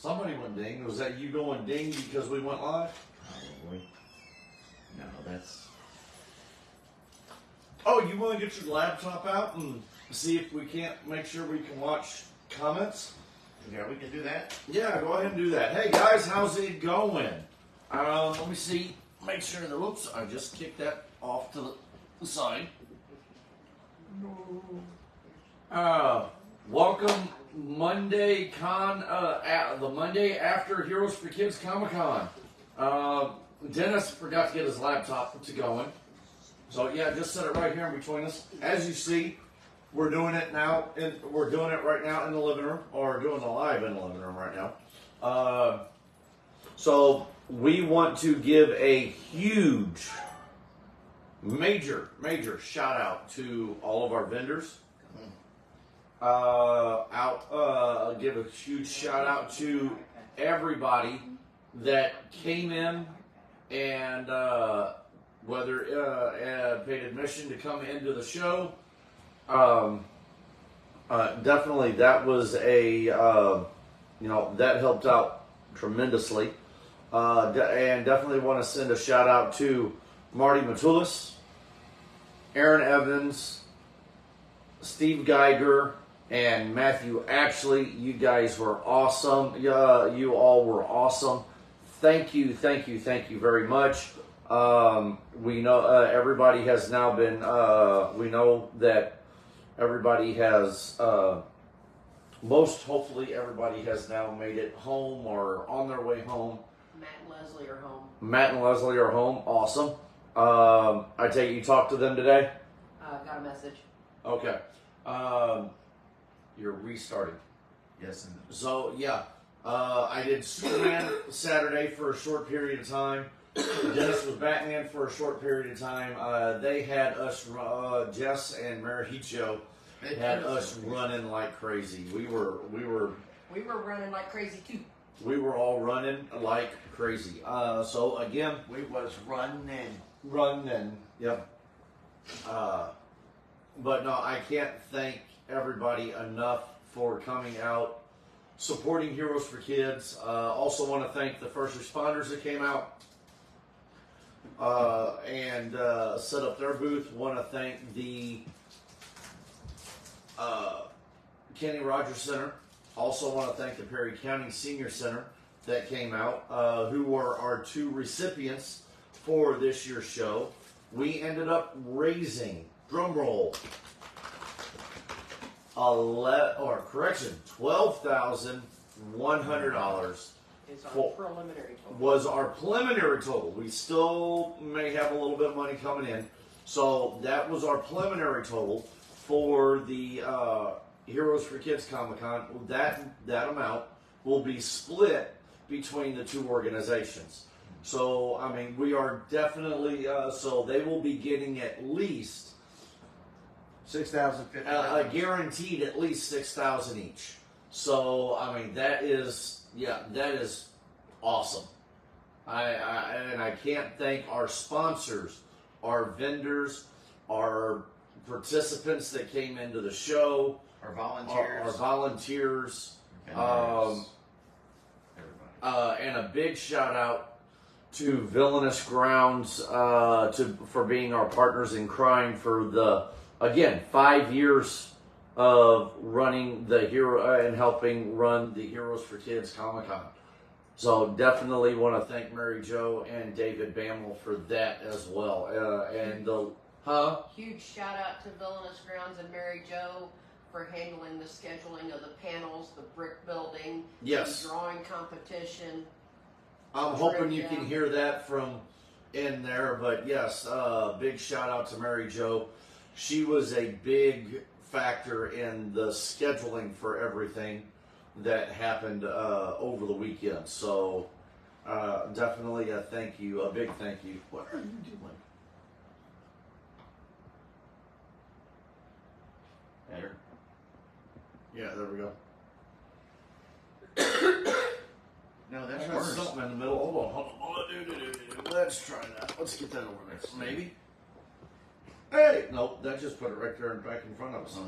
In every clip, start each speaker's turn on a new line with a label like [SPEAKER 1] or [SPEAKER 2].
[SPEAKER 1] Somebody went ding. Was that you going ding because we went live?
[SPEAKER 2] Probably. No, that's...
[SPEAKER 1] Oh, you want to get your laptop out and see if we can't make sure we can watch comments?
[SPEAKER 2] Yeah, we can do that.
[SPEAKER 1] Yeah, go ahead and do that. Hey guys, how's it going? Let me see. Make sure that. Whoops, I just kicked that off to the side. Welcome Monday the Monday after Heroes for Kids Comic-Con. Dennis forgot to get his laptop to going. So yeah, just set it right here in between us. As you see, we're doing it now, we're doing it right now in the living room, or doing the live in the living room right now. So we want to give a huge, major shout out to all of our vendors. Give a huge shout out to everybody that came in and whether paid admission to come into the show. Definitely that was a that helped out tremendously. And definitely want to send a shout out to Marty Matulis, Aaron Evans, Steve Geiger, and Matthew Ashley. You guys were awesome. You all were awesome. Thank you very much. We know everybody has now been, we know that everybody has, hopefully everybody has now made it home or on their way home.
[SPEAKER 3] Matt and Leslie are home.
[SPEAKER 1] Matt and Leslie are home. Awesome. I take it you talked to them today?
[SPEAKER 3] Got a message.
[SPEAKER 1] Okay. You're restarting.
[SPEAKER 2] Yes.
[SPEAKER 1] So, yeah. I did Superman Saturday for a short period of time. Dennis was Batman for a short period of time. They had us, Jess and Mary Jo, had us running like crazy. We were
[SPEAKER 3] running like crazy too.
[SPEAKER 1] We were all running like crazy. So again,
[SPEAKER 2] we was running.
[SPEAKER 1] Yep. But no, I can't thank everybody enough for coming out, supporting Heroes for Kids. Also want to thank the first responders that came out and set up their booth. Want to thank the Kenny Rogers Center. Also want to thank the Perry County Senior Center that came out, who were our two recipients for this year's show. We ended up raising, drum roll, $12,100.
[SPEAKER 3] It's our preliminary total.
[SPEAKER 1] Was our preliminary total. We still may have a little bit of money coming in. So that was our preliminary total for the Heroes for Kids Comic-Con. That amount will be split between the two organizations. So, I mean, we are definitely, so they will be getting at least
[SPEAKER 2] $6,050.
[SPEAKER 1] Guaranteed at least $6,000 each. So, I mean, that is awesome. I can't thank our sponsors, our vendors, our participants that came into the show,
[SPEAKER 2] our volunteers,
[SPEAKER 1] and a big shout out to Villainous Grounds for being our partners in crime for the 5 years of running the and helping run the Heroes for Kids Comic-Con. So definitely want to thank Mary Jo and David Bamel for that as well.
[SPEAKER 3] Huge shout out to Villainous Grounds and Mary Jo for handling the scheduling of the panels, the brick building,
[SPEAKER 1] yes,
[SPEAKER 3] the drawing competition.
[SPEAKER 1] I'm hoping you can hear that from in there, but yes, big shout out to Mary Jo. She was a big factor in the scheduling for everything that happened over the weekend. So definitely a thank you, a big thank you. What are you doing?
[SPEAKER 2] Better.
[SPEAKER 1] Yeah, there we go.
[SPEAKER 2] No, that's
[SPEAKER 1] I got
[SPEAKER 2] worse.
[SPEAKER 1] something in the middle. Hold on. Let's try that. Let's get that over there. Maybe. Hey, nope, that just put it right there and back in front of us.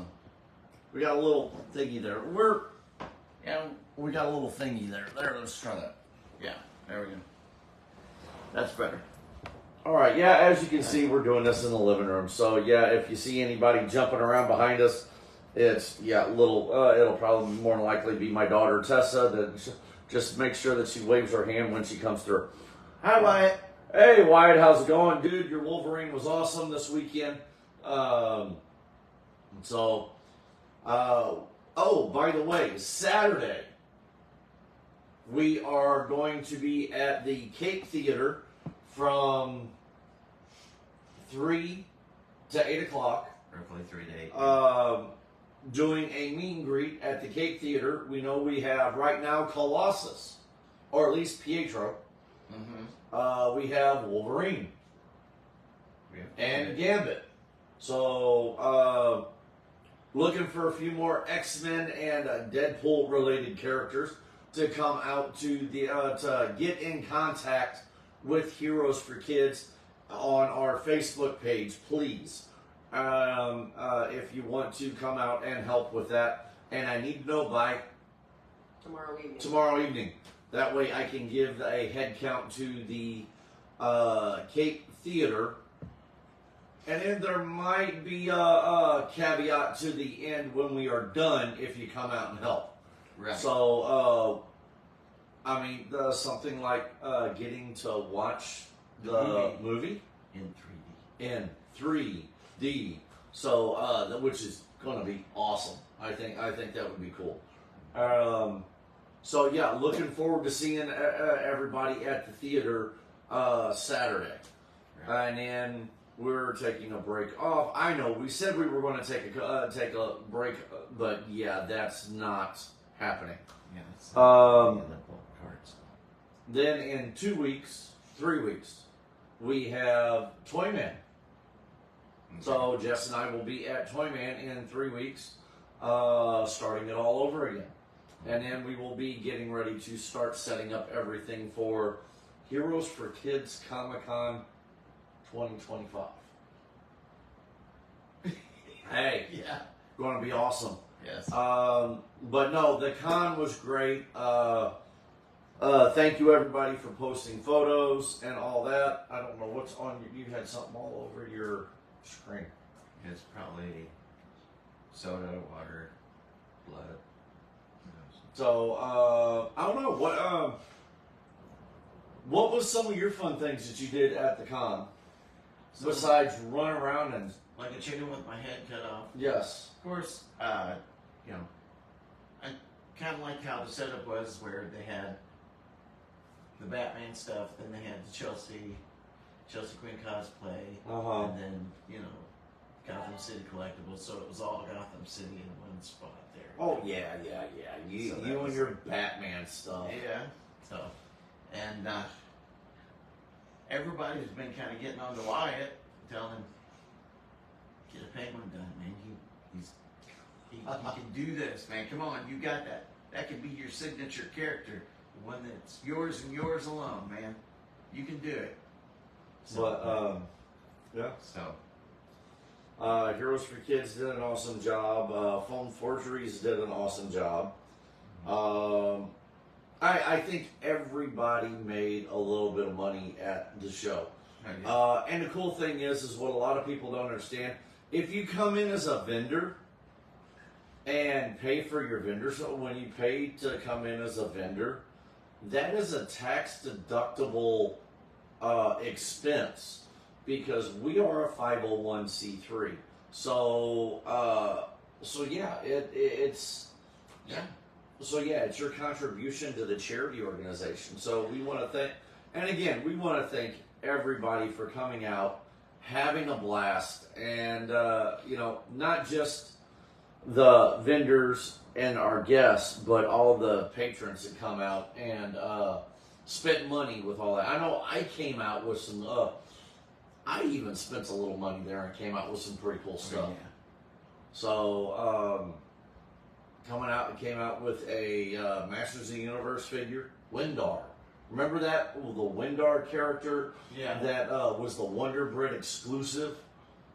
[SPEAKER 1] We got a little thingy there.
[SPEAKER 2] Yeah, we got a little thingy there. There, let's try that. Yeah, there we go. That's better.
[SPEAKER 1] All right, yeah, as you can see, we're doing this in the living room. So, yeah, if you see anybody jumping around behind us, it's, it'll probably more than likely be my daughter, Tessa, that just make sure that she waves her hand when she comes through.
[SPEAKER 2] Hi, Wyatt.
[SPEAKER 1] Hey, Wyatt, how's it going? Dude, your Wolverine was awesome this weekend. Oh, by the way, Saturday, we are going to be at the Cape Theater from 3 to 8 o'clock.
[SPEAKER 2] Roughly 3 to 8.
[SPEAKER 1] Doing a meet and greet at the Cape Theater. We know we have right now Colossus, or at least Pietro.
[SPEAKER 2] Mm-hmm.
[SPEAKER 1] We have Wolverine and Gambit. So, looking for a few more X-Men and Deadpool related characters to come out to the to get in contact with Heroes for Kids on our Facebook page, please. If you want to come out and help with that, and I need to know by tomorrow evening. That way I can give a head count to the Cape Theater. And then there might be a caveat to the end when we are done if you come out and help.
[SPEAKER 2] Right.
[SPEAKER 1] So, something like getting to watch the movie
[SPEAKER 2] in 3D.
[SPEAKER 1] In 3D. So, which is going to be awesome. I think that would be cool. So yeah, looking forward to seeing everybody at the theater Saturday,
[SPEAKER 2] Right.
[SPEAKER 1] and then we're taking a break off. I know we said we were going to take a break, but yeah, that's not happening.
[SPEAKER 2] Yeah, that's
[SPEAKER 1] Um,
[SPEAKER 2] cards.
[SPEAKER 1] Then in 3 weeks, we have Toyman. So Jess and I will be at Toyman in 3 weeks, starting it all over again. And then we will be getting ready to start setting up everything for Heroes for Kids Comic-Con 2025. Hey,
[SPEAKER 2] Yeah.
[SPEAKER 1] going to be awesome.
[SPEAKER 2] Yes.
[SPEAKER 1] But no, the con was great. Thank you everybody for posting photos and all that. I don't know what's on you. You had something all over your screen.
[SPEAKER 2] It's probably soda, water, blood.
[SPEAKER 1] So I don't know what was some of your fun things that you did at the con besides run around and
[SPEAKER 2] Like a chicken with my head cut off.
[SPEAKER 1] yes.
[SPEAKER 2] Of course, I kind of liked how the setup was, where they had the Batman stuff, then they had the Chelsea Quinn cosplay, and then Gotham City collectibles. So it was all Gotham City in one spot there.
[SPEAKER 1] Oh yeah. You
[SPEAKER 2] So that
[SPEAKER 1] and
[SPEAKER 2] was-
[SPEAKER 1] your Batman stuff.
[SPEAKER 2] Yeah. So, and everybody's been kind of getting on to Wyatt, telling him, get a penguin done, man. He can do this, man. Come on, you got that. That could be your signature character, the one that's yours and yours alone, man. You can do it. So,
[SPEAKER 1] yeah.
[SPEAKER 2] So,
[SPEAKER 1] Heroes for Kids did an awesome job. Phone Forgeries did an awesome job. I think everybody made a little bit of money at the show. And the cool thing is what a lot of people don't understand. If you come in as a vendor and pay for your vendor, so when you pay to come in as a vendor, that is a tax deductible expense because we are a 501c3. So yeah, it's it's your contribution to the charity organization. So we want to thank, and again, we want to thank everybody for coming out, having a blast, and not just the vendors and our guests, but all the patrons that come out and spent money with all that. I know I came out with some. I even spent a little money there and came out with some pretty cool stuff.
[SPEAKER 2] yeah.
[SPEAKER 1] So came out with a Masters of the Universe figure, Windar. Remember that? The Windar character
[SPEAKER 2] Yeah.
[SPEAKER 1] that was the Wonder Bread exclusive.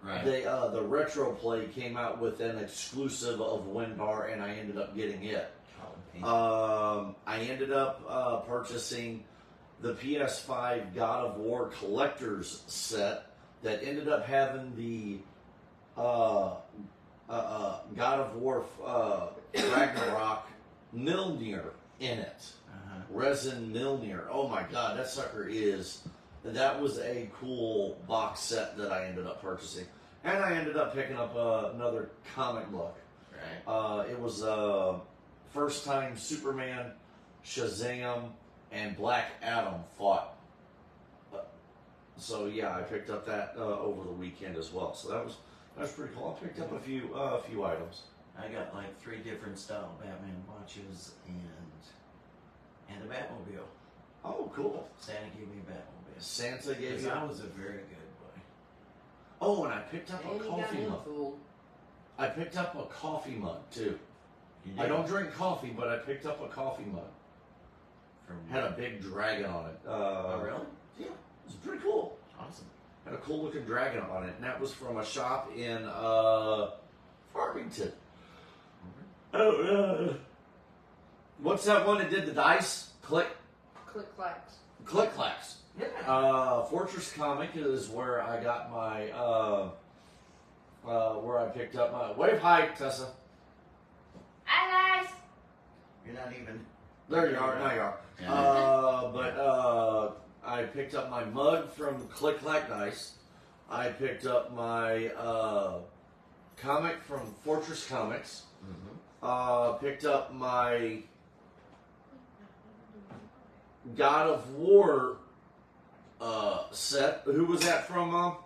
[SPEAKER 2] Right.
[SPEAKER 1] The Retro Play came out with an exclusive of Windar, and I ended up getting it. I ended up purchasing the PS5 God of War collector's set that ended up having the God of War Ragnarok Mjolnir in it. Resin Mjolnir. Oh my god, that sucker is. That was a cool box set that I ended up purchasing. And I ended up picking up another comic book.
[SPEAKER 2] Right.
[SPEAKER 1] It was first time Superman, Shazam, and Black Adam fought. So yeah, I picked up that over the weekend as well. So that was pretty cool. I picked up a few items.
[SPEAKER 2] I got like 3 different style Batman watches and a Batmobile.
[SPEAKER 1] Oh, cool.
[SPEAKER 2] Santa gave me a Batmobile.
[SPEAKER 1] Santa gave
[SPEAKER 2] Because
[SPEAKER 1] you.
[SPEAKER 2] I was a very good boy.
[SPEAKER 1] Oh, and I picked up
[SPEAKER 3] And
[SPEAKER 1] a
[SPEAKER 3] you got
[SPEAKER 1] coffee
[SPEAKER 3] him
[SPEAKER 1] mug.
[SPEAKER 3] fooled.
[SPEAKER 1] I picked up a coffee mug too.
[SPEAKER 2] You
[SPEAKER 1] I
[SPEAKER 2] did?
[SPEAKER 1] don't drink coffee, but I picked up a coffee mug.
[SPEAKER 2] From
[SPEAKER 1] Had a big dragon on it.
[SPEAKER 2] oh, really?
[SPEAKER 1] Yeah, it was pretty cool.
[SPEAKER 2] Awesome.
[SPEAKER 1] Had a cool looking dragon on it, and that was from a shop in Farmington. Oh, what's that one that did the dice?
[SPEAKER 3] Click clacks.
[SPEAKER 1] Click clacks.
[SPEAKER 2] Yeah.
[SPEAKER 1] Fortress Comic is where I got my where I picked up my wave high, Tessa.
[SPEAKER 3] Hi guys.
[SPEAKER 2] You're not even.
[SPEAKER 1] There you are. Now you are.
[SPEAKER 2] Yeah.
[SPEAKER 1] But I picked up my mug from Click Clack Dice. I picked up my comic from Fortress Comics. Picked up my God of War set. Who was that from, Mom?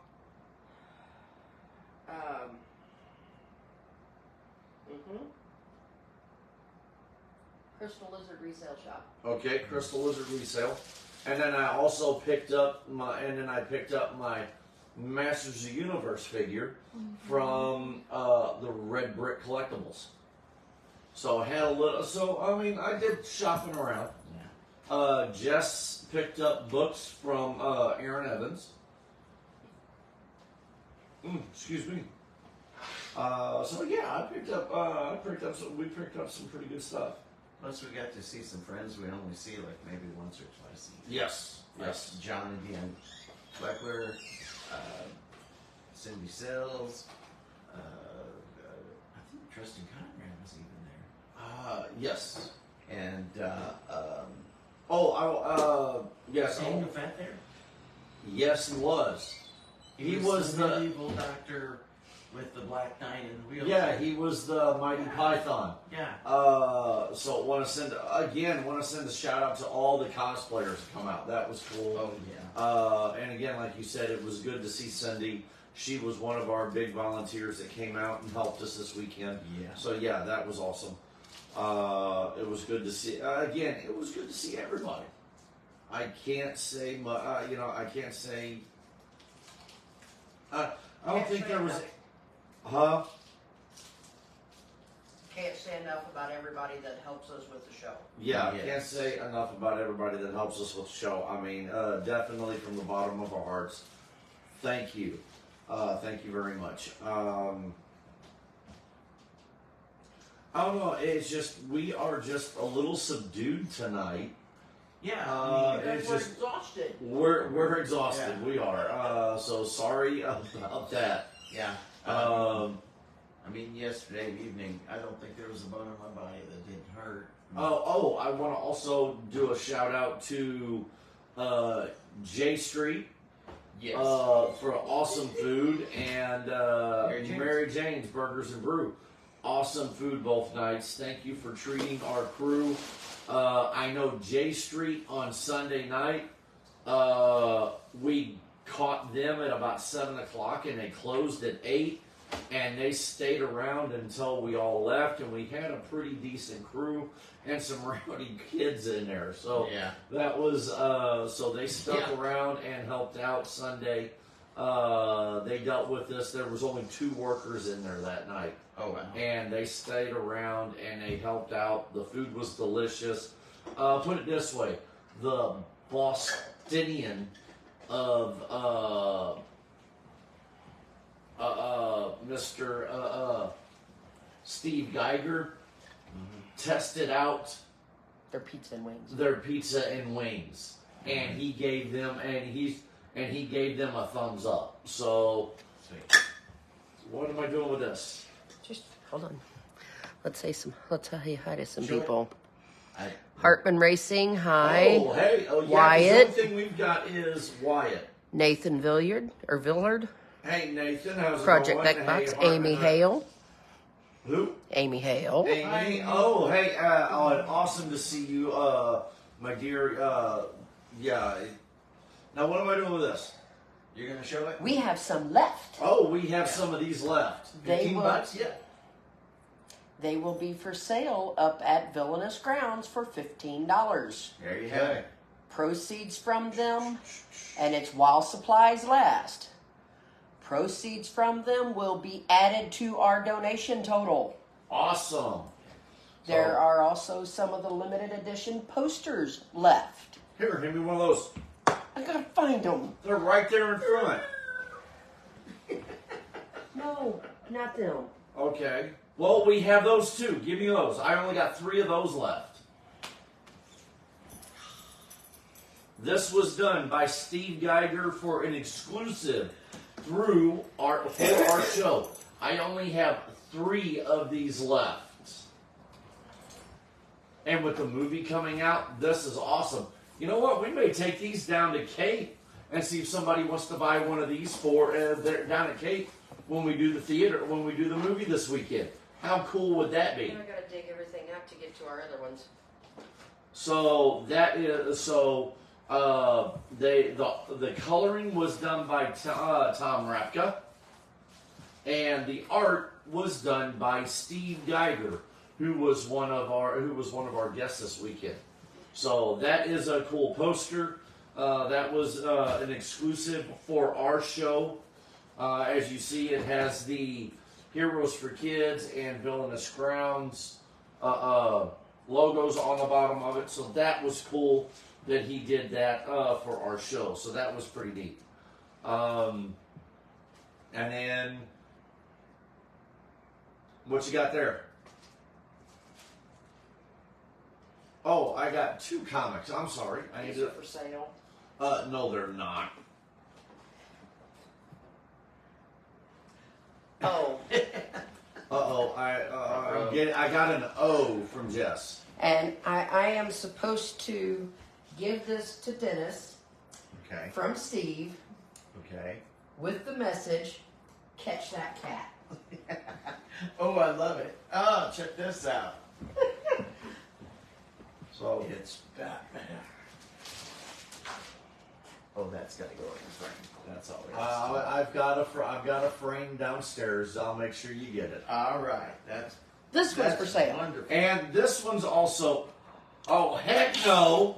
[SPEAKER 3] Crystal Lizard Resale Shop.
[SPEAKER 1] Okay, Crystal Lizard Resale. And then I also picked up my Masters of the Universe figure from the Red Brick Collectibles. So I had a little. So I mean, I did shopping around.
[SPEAKER 2] Yeah.
[SPEAKER 1] Jess picked up books from Aaron Evans. Excuse me. So yeah, I picked up some. We picked up some pretty good stuff.
[SPEAKER 2] Plus, we got to see some friends we only see like maybe once or twice a year.
[SPEAKER 1] Yes.
[SPEAKER 2] Like
[SPEAKER 1] Yes.
[SPEAKER 2] John and Deanne Fleckler, Cindy Sills, I think Tristan Conrad was even there.
[SPEAKER 1] Yes.
[SPEAKER 2] And
[SPEAKER 1] Yes.
[SPEAKER 2] Daniel Fat there?
[SPEAKER 1] Yes, he was. He was
[SPEAKER 2] the
[SPEAKER 1] the.
[SPEAKER 2] medieval doctor with the Black Knight and the wheelchair.
[SPEAKER 1] Yeah, he was the Mighty Python.
[SPEAKER 2] Yeah.
[SPEAKER 1] So want to send a shout out to all the cosplayers that come out. That was cool.
[SPEAKER 2] Oh yeah.
[SPEAKER 1] And again, like you said, it was good to see Cindy. She was one of our big volunteers that came out and helped us this weekend.
[SPEAKER 2] Yeah.
[SPEAKER 1] So yeah, that was awesome. It was good to see. Again, it was good to see everybody. I can't say, I can't say. I don't think there was. Huh?
[SPEAKER 3] Can't say enough about everybody that helps us with the show.
[SPEAKER 1] Yeah, I
[SPEAKER 2] Yes.
[SPEAKER 1] can't say enough about everybody that helps us with the show. I mean, definitely from the bottom of our hearts, thank you. Thank you very much. I don't know, it's just, we are just a little subdued tonight.
[SPEAKER 2] Yeah.
[SPEAKER 3] Because
[SPEAKER 1] it's
[SPEAKER 3] we're
[SPEAKER 1] just-
[SPEAKER 3] exhausted.
[SPEAKER 1] We're exhausted,
[SPEAKER 2] Yeah.
[SPEAKER 1] we are. So sorry about that.
[SPEAKER 2] Yeah. I mean, yesterday evening, I don't think there was a bone in my body that didn't hurt.
[SPEAKER 1] I want to also do a shout out to J Street.
[SPEAKER 2] Yes.
[SPEAKER 1] For awesome food and Mary Jane's Burgers and Brew. Awesome food both nights. Thank you for treating our crew. I know J Street on Sunday night. We caught them at about 7 o'clock and they closed at 8. And they stayed around until we all left, and we had a pretty decent crew and some rowdy kids in there. So
[SPEAKER 2] yeah.
[SPEAKER 1] that was so they stuck
[SPEAKER 2] Yeah.
[SPEAKER 1] around and helped out Sunday. They dealt with this. There was only 2 workers in there that night,
[SPEAKER 2] Oh wow.
[SPEAKER 1] and they stayed around and they helped out. The food was delicious. Put it this way: the Bostonian of Mr. Steve Geiger tested out
[SPEAKER 4] Their pizza and wings.
[SPEAKER 1] their pizza and wings, and he gave them a thumbs up. So,
[SPEAKER 2] Sweet.
[SPEAKER 1] what am I doing with this?
[SPEAKER 4] Just hold on. Let's say hi to some
[SPEAKER 1] Sure.
[SPEAKER 4] people.
[SPEAKER 2] I,
[SPEAKER 4] Hartman Racing, hi.
[SPEAKER 1] Oh, hey, oh yeah. 'cause
[SPEAKER 4] Wyatt.
[SPEAKER 1] The only thing we've got is Wyatt.
[SPEAKER 4] Nathan Villard.
[SPEAKER 1] Hey Nathan, how's it
[SPEAKER 4] Project
[SPEAKER 1] going?
[SPEAKER 4] Backbox.
[SPEAKER 1] Hey,
[SPEAKER 4] Amy
[SPEAKER 1] Hartman.
[SPEAKER 4] Hale.
[SPEAKER 1] Who?
[SPEAKER 4] Amy Hale.
[SPEAKER 1] Amy. Oh, hey, awesome to see you, my dear. Yeah. Now, what am I doing with this?
[SPEAKER 2] you're gonna show it?
[SPEAKER 4] We have some left.
[SPEAKER 1] Oh, we have some of these left.
[SPEAKER 4] They
[SPEAKER 2] 15
[SPEAKER 4] will,
[SPEAKER 2] bucks? Yeah.
[SPEAKER 4] they will be for sale up at Villainous Grounds for $15.
[SPEAKER 2] There you have it.
[SPEAKER 4] Proceeds from them, and it's while supplies last. Proceeds from them will be added to our donation total.
[SPEAKER 1] Awesome.
[SPEAKER 4] There are also some of the limited edition posters left.
[SPEAKER 1] Here, give me one of those.
[SPEAKER 4] I gotta find them.
[SPEAKER 1] They're right there in front.
[SPEAKER 4] No, not them.
[SPEAKER 1] Okay. Well, we have those too. Give me those. I only got 3 of those left. This was done by Steve Geiger for an exclusive for our show. I only have 3 of these left. And with the movie coming out, this is awesome. You know what? We may take these down to Cape and see if somebody wants to buy one of these for down at Cape when we do the theater, when we do the movie this weekend. How cool would that be?
[SPEAKER 4] I gotta dig everything out to get to our other ones.
[SPEAKER 1] So that is the coloring was done by Tom Rapka, and the art was done by Steve Geiger, who was one of our guests this weekend. So that is a cool poster. That was an exclusive for our show. As you see, it has the Heroes for Kids and Villainous Grounds logos on the bottom of it. So that was cool that he did that for our show. So that was pretty neat. And then, what you got there? Oh, I got 2 comics. I'm sorry. I need
[SPEAKER 4] These are
[SPEAKER 1] to.
[SPEAKER 4] for sale.
[SPEAKER 1] No, they're not.
[SPEAKER 4] Oh,
[SPEAKER 1] I got an O from Jess.
[SPEAKER 4] and I am supposed to give this to Dennis
[SPEAKER 2] Okay.
[SPEAKER 4] from Steve
[SPEAKER 2] Okay.
[SPEAKER 4] with the message, catch that cat.
[SPEAKER 2] Oh, I love it. Oh, check this out.
[SPEAKER 1] So
[SPEAKER 2] It's Batman. Oh, that's got to go in the frame. That's all.
[SPEAKER 1] I've got a frame downstairs. I'll make sure you get it.
[SPEAKER 2] All right.
[SPEAKER 4] This one's for sale.
[SPEAKER 2] Wonderful.
[SPEAKER 1] And this one's also. Oh heck no!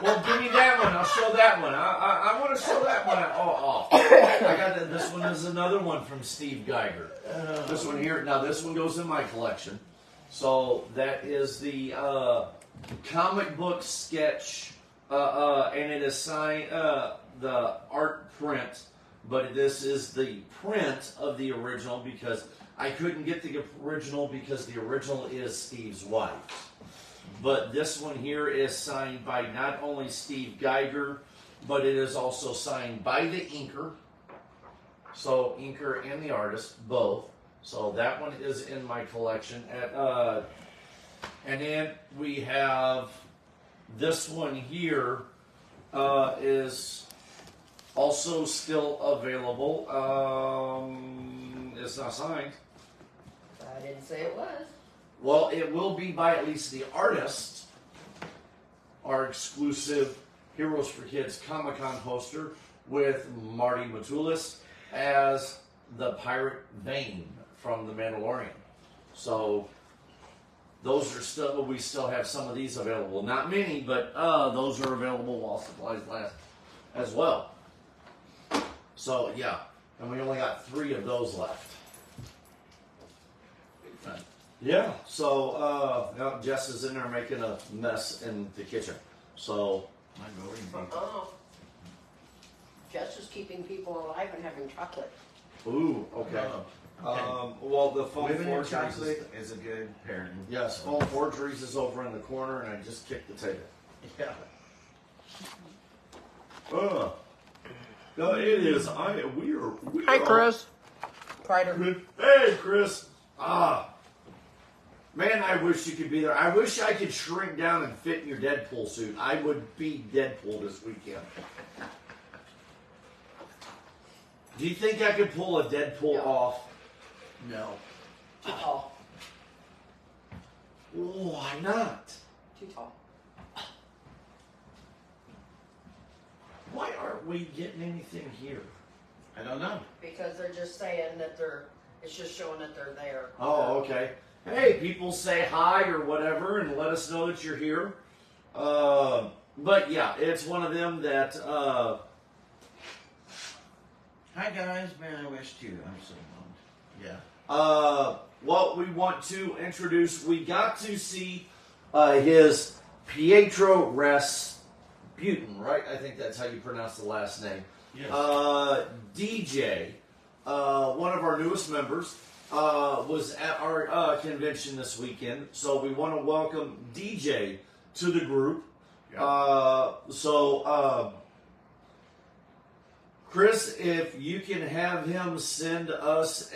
[SPEAKER 1] Well, give me that one. I'll show that one. I want to show that one. I got that. This one is another one from Steve Geiger. This one here. Now this one goes in my collection. So that is the comic book sketch, and it is signed the art print. But this is the print of the original because I couldn't get the original because the original is Steve's wife. But this one here is signed by not only Steve Geiger, but it is also signed by the inker. So inker and the artist, both. So that one is in my collection. And then we have this one here is also still available. It's not signed.
[SPEAKER 4] I didn't say it was.
[SPEAKER 1] Well, it will be by at least the artist, our exclusive Heroes for Kids Comic-Con poster with Marty Matulis as the pirate Vane from The Mandalorian. So those are still, we still have some of these available. Not many, but those are available while supplies last as well. So yeah, and we only got 3 of those left.
[SPEAKER 2] Fun.
[SPEAKER 1] Yeah, so Jess is in there making a mess in the kitchen. So,
[SPEAKER 2] My voting people.
[SPEAKER 4] Jess is keeping people alive and having chocolate.
[SPEAKER 1] ooh, okay. Well, the phone
[SPEAKER 2] Women and
[SPEAKER 1] forgeries.
[SPEAKER 2] chocolate is a good pairing.
[SPEAKER 1] Yes, phone forgeries is over in the corner, and I just kicked the table.
[SPEAKER 2] Yeah.
[SPEAKER 1] No, it is. We are.
[SPEAKER 4] Hi, Chris. Crider.
[SPEAKER 1] Hey, Chris. Man, I wish you could be there. I wish I could shrink down and fit in your Deadpool suit. I would be Deadpool this weekend. Do you think I could pull a Deadpool
[SPEAKER 3] No.
[SPEAKER 1] off?
[SPEAKER 2] No.
[SPEAKER 4] Too tall.
[SPEAKER 1] Why not?
[SPEAKER 4] Too tall.
[SPEAKER 1] Why aren't we getting anything here?
[SPEAKER 2] I don't know.
[SPEAKER 3] Because they're just saying that it's just showing that they're there.
[SPEAKER 1] Oh, okay. Hey, people say hi or whatever and let us know that you're here. But yeah, it's one of them that,
[SPEAKER 2] Hi guys, man, I wish too. I'm so bummed. Yeah.
[SPEAKER 1] what we want to introduce, we got to see his Pietro Rasputin, right? I think that's how you pronounce the last name.
[SPEAKER 2] Yes.
[SPEAKER 1] DJ, one of our newest members, was at our convention this weekend, so we want to welcome DJ to the group.
[SPEAKER 2] Yeah.
[SPEAKER 1] Chris, if you can have him send us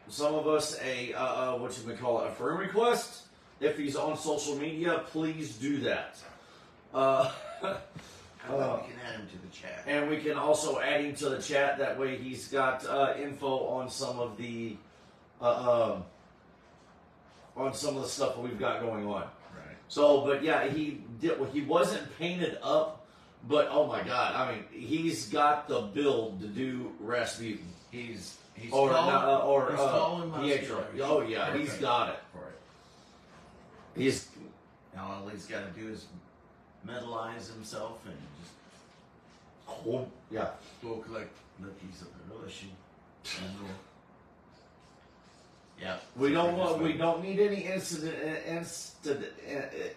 [SPEAKER 1] some of us what you may call it, a friend request. If he's on social media, please do that.
[SPEAKER 2] How about we can add him to the chat?
[SPEAKER 1] And we can also add him to the chat. That way, he's got info on some of the stuff that we've got going on.
[SPEAKER 2] Right.
[SPEAKER 1] So, but yeah, he wasn't painted up, but oh my God, I mean, he's got the build to do Rasputin
[SPEAKER 2] He's
[SPEAKER 1] or
[SPEAKER 2] tall, he's tall and
[SPEAKER 1] Pietro.
[SPEAKER 2] muscular.
[SPEAKER 1] Oh yeah, he's
[SPEAKER 2] Perfect
[SPEAKER 1] got it.
[SPEAKER 2] for it.
[SPEAKER 1] He's
[SPEAKER 2] Now all he's got to do is metalize himself and just
[SPEAKER 1] cool. Yeah.
[SPEAKER 2] go collect cookies of the religion. And yeah.
[SPEAKER 1] We don't need any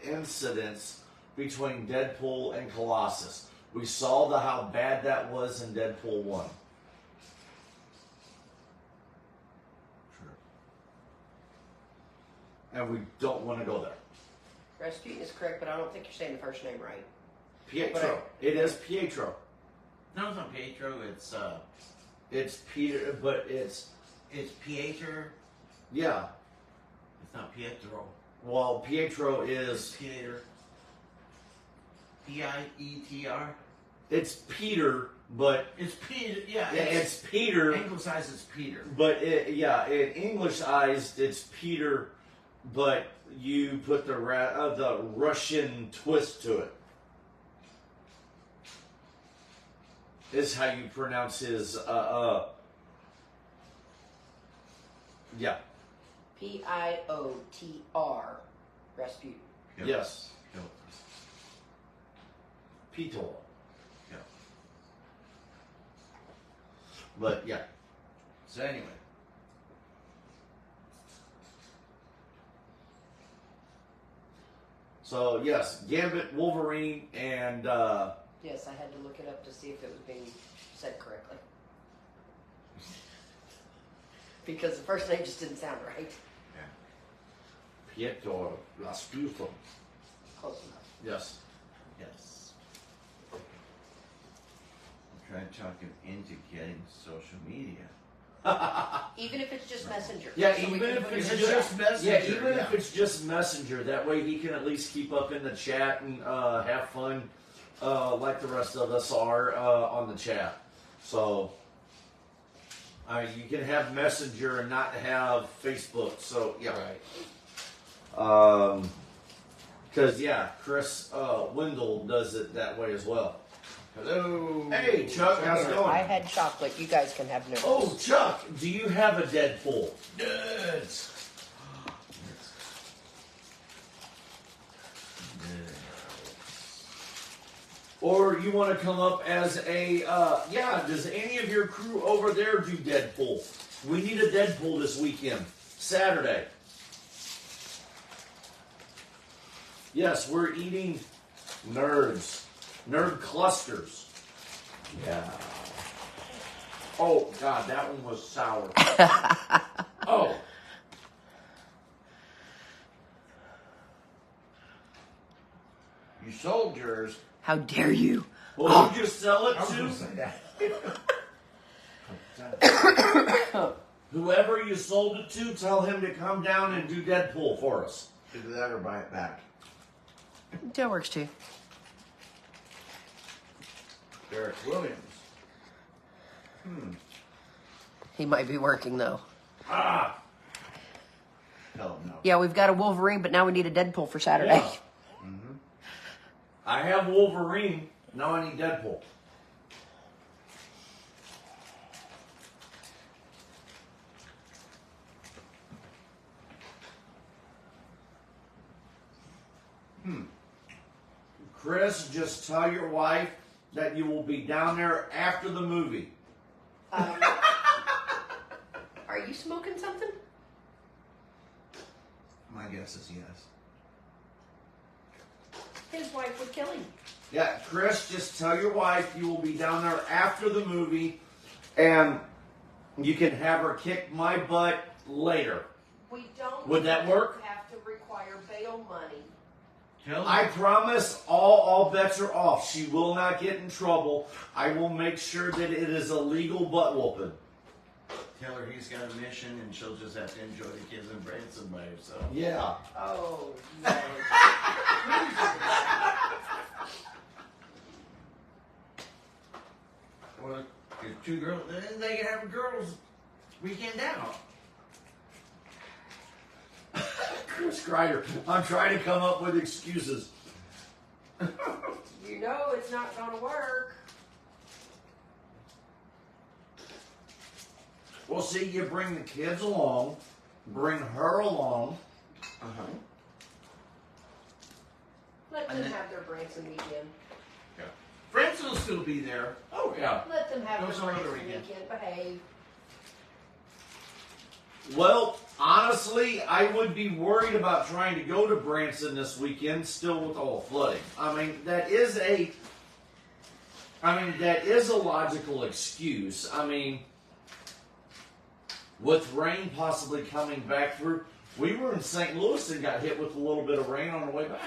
[SPEAKER 1] incidents between Deadpool and Colossus. We saw how bad that was in Deadpool 1.
[SPEAKER 2] Sure.
[SPEAKER 1] And we don't want to go there.
[SPEAKER 3] Rasputin is correct, but I don't think you're saying the first name right.
[SPEAKER 1] Pietro. It is Pietro.
[SPEAKER 2] No, it's not Pietro.
[SPEAKER 1] It's Peter, but it's
[SPEAKER 2] Pieter.
[SPEAKER 1] yeah.
[SPEAKER 2] It's not Pietro.
[SPEAKER 1] Well, Pietro
[SPEAKER 2] It's
[SPEAKER 1] is
[SPEAKER 2] Pieter. Pietr.
[SPEAKER 1] it's Peter, but
[SPEAKER 2] It's Peter. Yeah.
[SPEAKER 1] it's Peter.
[SPEAKER 2] Anglicized it's Peter.
[SPEAKER 1] But in Englishized, it's Peter, but you put the Russian twist to it. Is how you pronounce his yeah.
[SPEAKER 4] Piotr. Rasputin.
[SPEAKER 2] Yep.
[SPEAKER 1] Yes.
[SPEAKER 2] Yep.
[SPEAKER 1] Peter.
[SPEAKER 2] Yep.
[SPEAKER 1] But yeah.
[SPEAKER 2] So anyway.
[SPEAKER 1] So yes, Gambit, Wolverine, and
[SPEAKER 4] Yes, I had to look it up to see if it was being said correctly. Because the first name just didn't sound right.
[SPEAKER 1] Pietro Rasputin.
[SPEAKER 4] Close enough.
[SPEAKER 1] Yes.
[SPEAKER 2] Yes. I'm trying to talk him into getting social media.
[SPEAKER 3] Even if it's just Messenger.
[SPEAKER 1] Yeah,
[SPEAKER 3] So we
[SPEAKER 1] even
[SPEAKER 3] can
[SPEAKER 1] if
[SPEAKER 3] put it
[SPEAKER 1] it's
[SPEAKER 3] in
[SPEAKER 1] just
[SPEAKER 3] chat.
[SPEAKER 2] Messenger.
[SPEAKER 1] Yeah, even if it's just Messenger, that way he can at least keep up in the chat and have fun, like the rest of us are on the chat. So, you can have Messenger and not have Facebook. So yeah, because Chris Wendell does it that way as well.
[SPEAKER 2] Hello.
[SPEAKER 1] Hey Chuck, how's it
[SPEAKER 4] I
[SPEAKER 1] going?
[SPEAKER 4] had chocolate. You guys can have noodles.
[SPEAKER 1] Oh Chuck, do you have a Deadpool?
[SPEAKER 2] Nuts.
[SPEAKER 1] Or you want to come up as a, does any of your crew over there do Deadpool? We need a Deadpool this weekend, Saturday. Yes, we're eating nerd clusters. Yeah. Oh, God, that one was sour. Oh.
[SPEAKER 2] You sold yours.
[SPEAKER 4] How dare you?
[SPEAKER 1] Well, who'd you sell it
[SPEAKER 2] I was
[SPEAKER 1] to?
[SPEAKER 2] gonna say that.
[SPEAKER 1] Whoever you sold it to, tell him to come down and do Deadpool for us.
[SPEAKER 2] Either that or buy it back.
[SPEAKER 4] That works too.
[SPEAKER 2] Derek Williams.
[SPEAKER 4] He might be working though.
[SPEAKER 1] Ah!
[SPEAKER 2] Hell no.
[SPEAKER 4] Yeah, we've got a Wolverine, but now we need a Deadpool for Saturday.
[SPEAKER 1] Yeah. I have Wolverine. Now I need Deadpool. Chris, just tell your wife that you will be down there after the movie.
[SPEAKER 3] Are you smoking something?
[SPEAKER 2] My guess is yes.
[SPEAKER 3] His wife would kill him.
[SPEAKER 1] Yeah, Chris, just tell your wife you will be down there after the movie and you can have her kick my butt later.
[SPEAKER 3] We don't.
[SPEAKER 1] Would that work?
[SPEAKER 3] Have to require bail money.
[SPEAKER 2] Tell him.
[SPEAKER 1] I promise all bets are off. She will not get in trouble. I will make sure that it is a legal butt whooping.
[SPEAKER 2] Tell her he's got a mission and she'll just have to enjoy the kids and Branson by herself.
[SPEAKER 1] Yeah.
[SPEAKER 3] Oh no.
[SPEAKER 2] Well, if two girls, then they can have a girls' weekend out.
[SPEAKER 1] Chris Kreider, I'm trying to come up with excuses.
[SPEAKER 3] You know it's not gonna work.
[SPEAKER 1] Well, see, you bring the kids along, bring her along.
[SPEAKER 2] Uh-huh.
[SPEAKER 3] Let
[SPEAKER 2] And
[SPEAKER 3] them
[SPEAKER 2] then-
[SPEAKER 3] have their Branson weekend.
[SPEAKER 2] Branson will still be there.
[SPEAKER 1] Oh, yeah.
[SPEAKER 3] Let them have
[SPEAKER 2] Go
[SPEAKER 3] their
[SPEAKER 2] some other
[SPEAKER 3] Branson
[SPEAKER 2] weekend.
[SPEAKER 3] weekend. Behave.
[SPEAKER 1] Well, honestly, I would be worried about trying to go to Branson this weekend still with all the flooding. I mean, that is a logical excuse. I mean, with rain possibly coming back through, we were in St. Louis and got hit with a little bit of rain on the way back.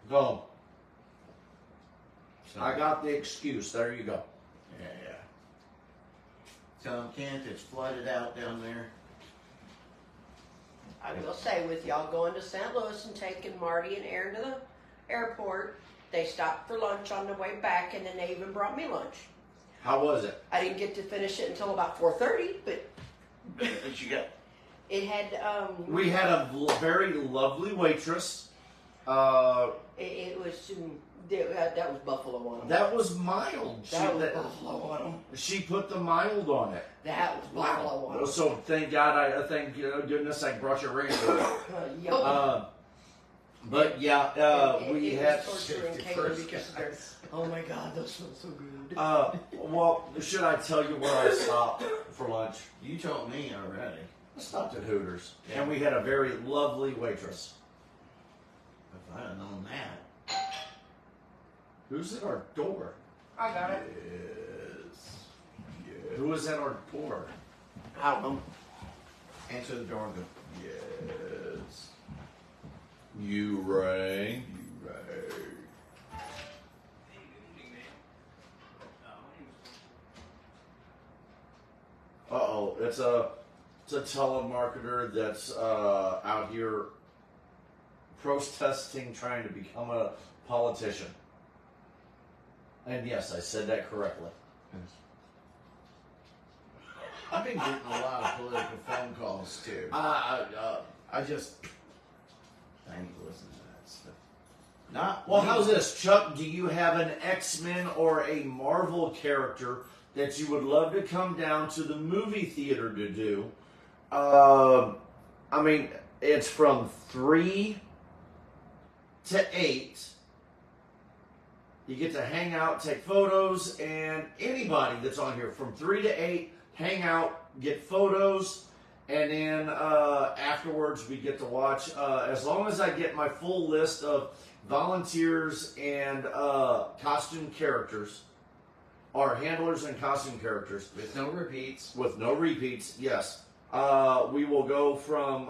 [SPEAKER 1] Go.
[SPEAKER 2] So,
[SPEAKER 1] I got the excuse. There you go.
[SPEAKER 2] Yeah. Tell him, Kent, it's flooded out down there.
[SPEAKER 3] I will say, with y'all going to St. Louis and taking Marty and Aaron to the airport, they stopped for lunch on the way back, and then they even brought me lunch.
[SPEAKER 1] How was it?
[SPEAKER 3] I didn't get to finish it until about 4:30, but
[SPEAKER 2] What you got?
[SPEAKER 3] it had
[SPEAKER 1] We had a very lovely waitress.
[SPEAKER 3] it was that was buffalo on them.
[SPEAKER 1] That was mild.
[SPEAKER 3] That was buffalo on them.
[SPEAKER 1] She put the mild on it.
[SPEAKER 3] That was buffalo on them.
[SPEAKER 1] So thank God, I thank goodness I brought your ring.
[SPEAKER 3] Yep.
[SPEAKER 1] But yeah, we
[SPEAKER 3] it
[SPEAKER 1] had.
[SPEAKER 3] was torturing Kayla because of their, oh my God, those smell so good.
[SPEAKER 1] Well, should I tell you where I stopped for lunch?
[SPEAKER 2] You told me already.
[SPEAKER 1] I stopped at Hooters,
[SPEAKER 2] Yeah.
[SPEAKER 1] and we had a very lovely waitress.
[SPEAKER 2] If I'd have known that.
[SPEAKER 1] Who's at our door?
[SPEAKER 3] I got it.
[SPEAKER 2] Yes.
[SPEAKER 1] Who is at our door?
[SPEAKER 3] I don't know.
[SPEAKER 2] Answer the door and go, yes.
[SPEAKER 1] You, Ray.
[SPEAKER 2] You right.
[SPEAKER 1] Uh-oh, it's a telemarketer that's out here protesting, trying to become a politician. And yes, I said that correctly.
[SPEAKER 2] I've been getting a lot of political phone calls too. I just I ain't listening to that stuff. Not
[SPEAKER 1] Well,
[SPEAKER 2] me.
[SPEAKER 1] how's this, Chuck? Do you have an X-Men or a Marvel character that you would love to come down to the movie theater to do? I mean, it's from 3 to 8. You get to hang out, take photos, and anybody that's on here from 3 to 8, hang out, get photos, And then afterwards, we get to watch, as long as I get my full list of volunteers and costume characters, or handlers and costume characters,
[SPEAKER 2] With no repeats.
[SPEAKER 1] yes. We will go from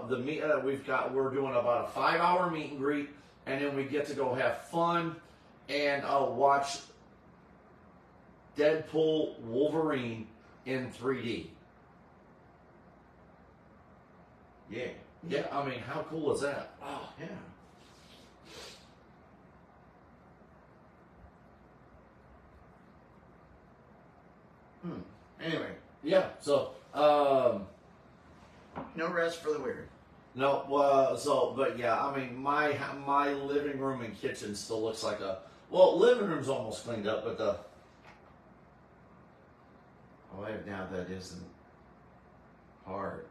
[SPEAKER 1] the meet. We're doing about a 5-hour meet and greet, and then we get to go have fun and watch Deadpool Wolverine in 3D.
[SPEAKER 2] Yeah.
[SPEAKER 1] Yeah, I mean, how cool is that?
[SPEAKER 2] Oh, yeah. Anyway,
[SPEAKER 1] Yeah. So,
[SPEAKER 2] no rest for the weary.
[SPEAKER 1] no. But yeah, I mean, my living room and kitchen still looks like living room's almost cleaned up, but the
[SPEAKER 2] All I have now that isn't hard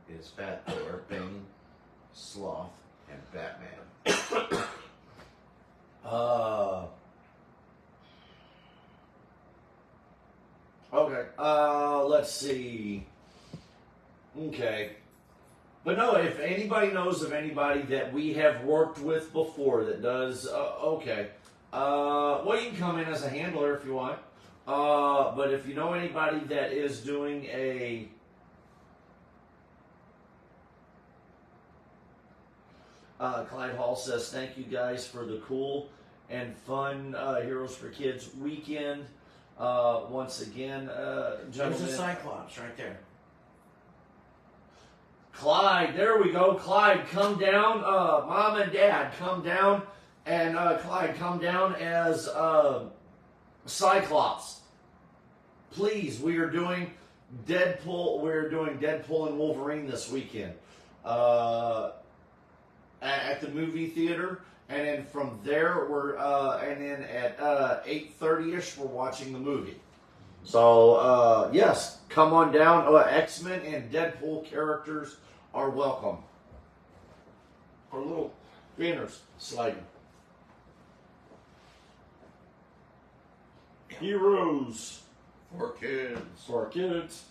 [SPEAKER 2] is Fat Thor, Bane, Sloth, and Batman.
[SPEAKER 1] Okay. Let's see. Okay. But no, if anybody knows of anybody that we have worked with before that does, okay. Well, you can come in as a handler if you want. But if you know anybody that is doing a Clyde Hall says, thank you guys for the cool and fun Heroes for Kids weekend. Once again,
[SPEAKER 2] There's
[SPEAKER 1] gentlemen.
[SPEAKER 2] a Cyclops right there.
[SPEAKER 1] Clyde, there we go. Clyde, come down. Mom and Dad, come down. And Clyde, come down as Cyclops. Please, we are doing Deadpool. We're doing Deadpool and Wolverine this weekend at the movie theater. And then from there, and then at 8:30ish, we're watching the movie. So, yes, come on down. X-Men and Deadpool characters are welcome. Our little banners sliding. Heroes
[SPEAKER 2] For kids.
[SPEAKER 1] for kids.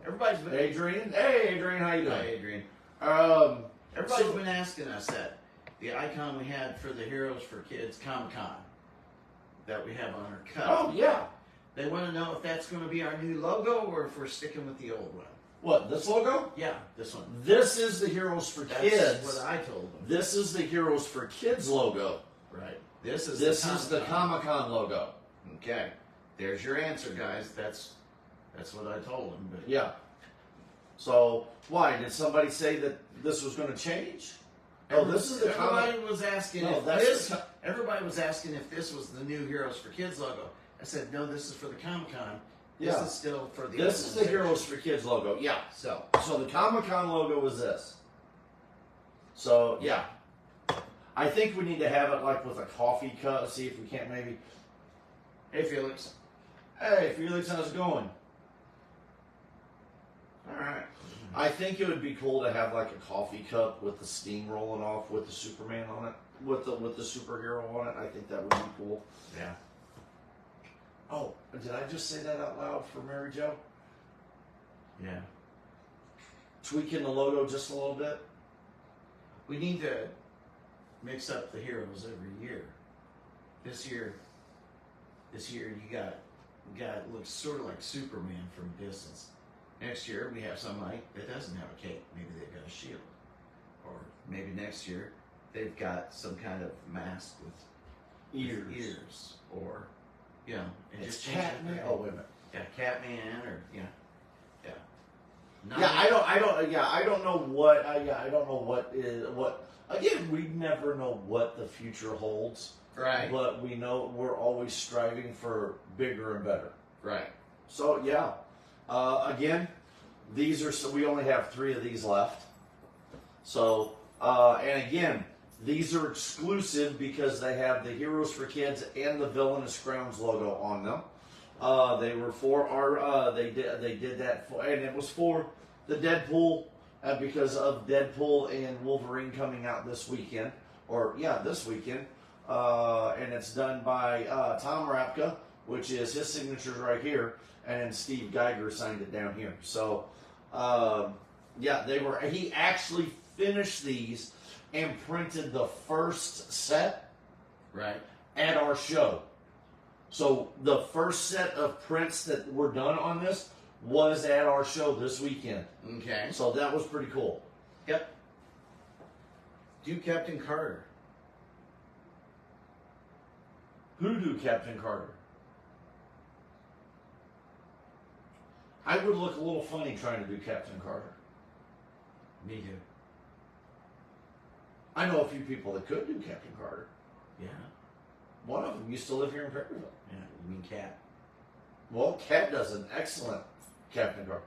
[SPEAKER 2] Everybody's been
[SPEAKER 1] Adrian. Hey, Adrian, how you
[SPEAKER 2] Hi,
[SPEAKER 1] doing?
[SPEAKER 2] Adrian.
[SPEAKER 1] Um,
[SPEAKER 2] Everybody's
[SPEAKER 1] so-
[SPEAKER 2] been asking us that. The icon we had for the Heroes for Kids Comic-Con that we have on our cup.
[SPEAKER 1] oh, yeah.
[SPEAKER 2] They want to know if that's going to be our new logo or if we're sticking with the old one.
[SPEAKER 1] What, this logo?
[SPEAKER 2] Yeah, this one.
[SPEAKER 1] This is the Heroes for
[SPEAKER 2] That's
[SPEAKER 1] Kids.
[SPEAKER 2] what I told them.
[SPEAKER 1] This is the Heroes for Kids logo.
[SPEAKER 2] Right. This is
[SPEAKER 1] The Comic-Con logo.
[SPEAKER 2] Okay. There's your answer, guys. That's what I told them. But
[SPEAKER 1] Yeah. So, why? Did somebody say that this was going to change? Oh, this is the
[SPEAKER 2] everybody
[SPEAKER 1] comic.
[SPEAKER 2] was asking
[SPEAKER 1] No,
[SPEAKER 2] if
[SPEAKER 1] that's
[SPEAKER 2] this.
[SPEAKER 1] the
[SPEAKER 2] Everybody was asking if this was the new Heroes for Kids logo. I said no. This is for the Comic-Con. This
[SPEAKER 1] Yeah.
[SPEAKER 2] is still for the.
[SPEAKER 1] This is the
[SPEAKER 2] organization.
[SPEAKER 1] Heroes for Kids logo. Yeah.
[SPEAKER 2] So
[SPEAKER 1] So the Comic-Con logo is this. So, yeah. I think we need to have it like with a coffee cup. See if we can't maybe.
[SPEAKER 2] hey, Felix.
[SPEAKER 1] Hey, Felix, how's it going?
[SPEAKER 2] All right.
[SPEAKER 1] I think it would be cool to have like a coffee cup with the steam rolling off with the Superman on it, with the superhero on it. I think that would be cool.
[SPEAKER 2] Yeah.
[SPEAKER 1] Oh, did I just say that out loud for Mary Jo?
[SPEAKER 2] Yeah.
[SPEAKER 1] Tweaking the logo just a little bit.
[SPEAKER 2] We need to mix up the heroes every year. This year you got looks sort of like Superman from a distance. Next year we have somebody that doesn't have a cape. Maybe they've got a shield, or maybe next year they've got some kind of mask with ears, or you know, and
[SPEAKER 1] It's
[SPEAKER 2] just change it.
[SPEAKER 1] Catman. Oh wait a minute.
[SPEAKER 2] Yeah, Catman, or yeah.
[SPEAKER 1] Yeah, I don't know what. I don't know what is what. Again, we never know what the future holds.
[SPEAKER 2] Right.
[SPEAKER 1] But we know we're always striving for bigger and better.
[SPEAKER 2] Right.
[SPEAKER 1] So yeah, again, these are. So we only have 3 of these left. So and again, these are exclusive because they have the Heroes for Kids and the Villainous Grounds logo on them. They were for our. They did that for, and it was for the Deadpool because of Deadpool and Wolverine coming out this weekend, this weekend. And it's done by Tom Rapka, which is his signature's right here, and then Steve Geiger signed it down here. So yeah, they were. He actually finished these and printed the first set
[SPEAKER 2] Right.
[SPEAKER 1] at our show. So the first set of prints that were done on this was at our show this weekend.
[SPEAKER 2] Okay.
[SPEAKER 1] So that was pretty cool.
[SPEAKER 2] Yep. Do Captain Carter.
[SPEAKER 1] Who do Captain Carter? I would look a little funny trying to do Captain Carter.
[SPEAKER 2] Me too.
[SPEAKER 1] I know a few people that could do Captain Carter.
[SPEAKER 2] Yeah.
[SPEAKER 1] One of them used to live here in Perryville.
[SPEAKER 2] Yeah. You mean Cap?
[SPEAKER 1] Well, Cat does an excellent Captain Carter.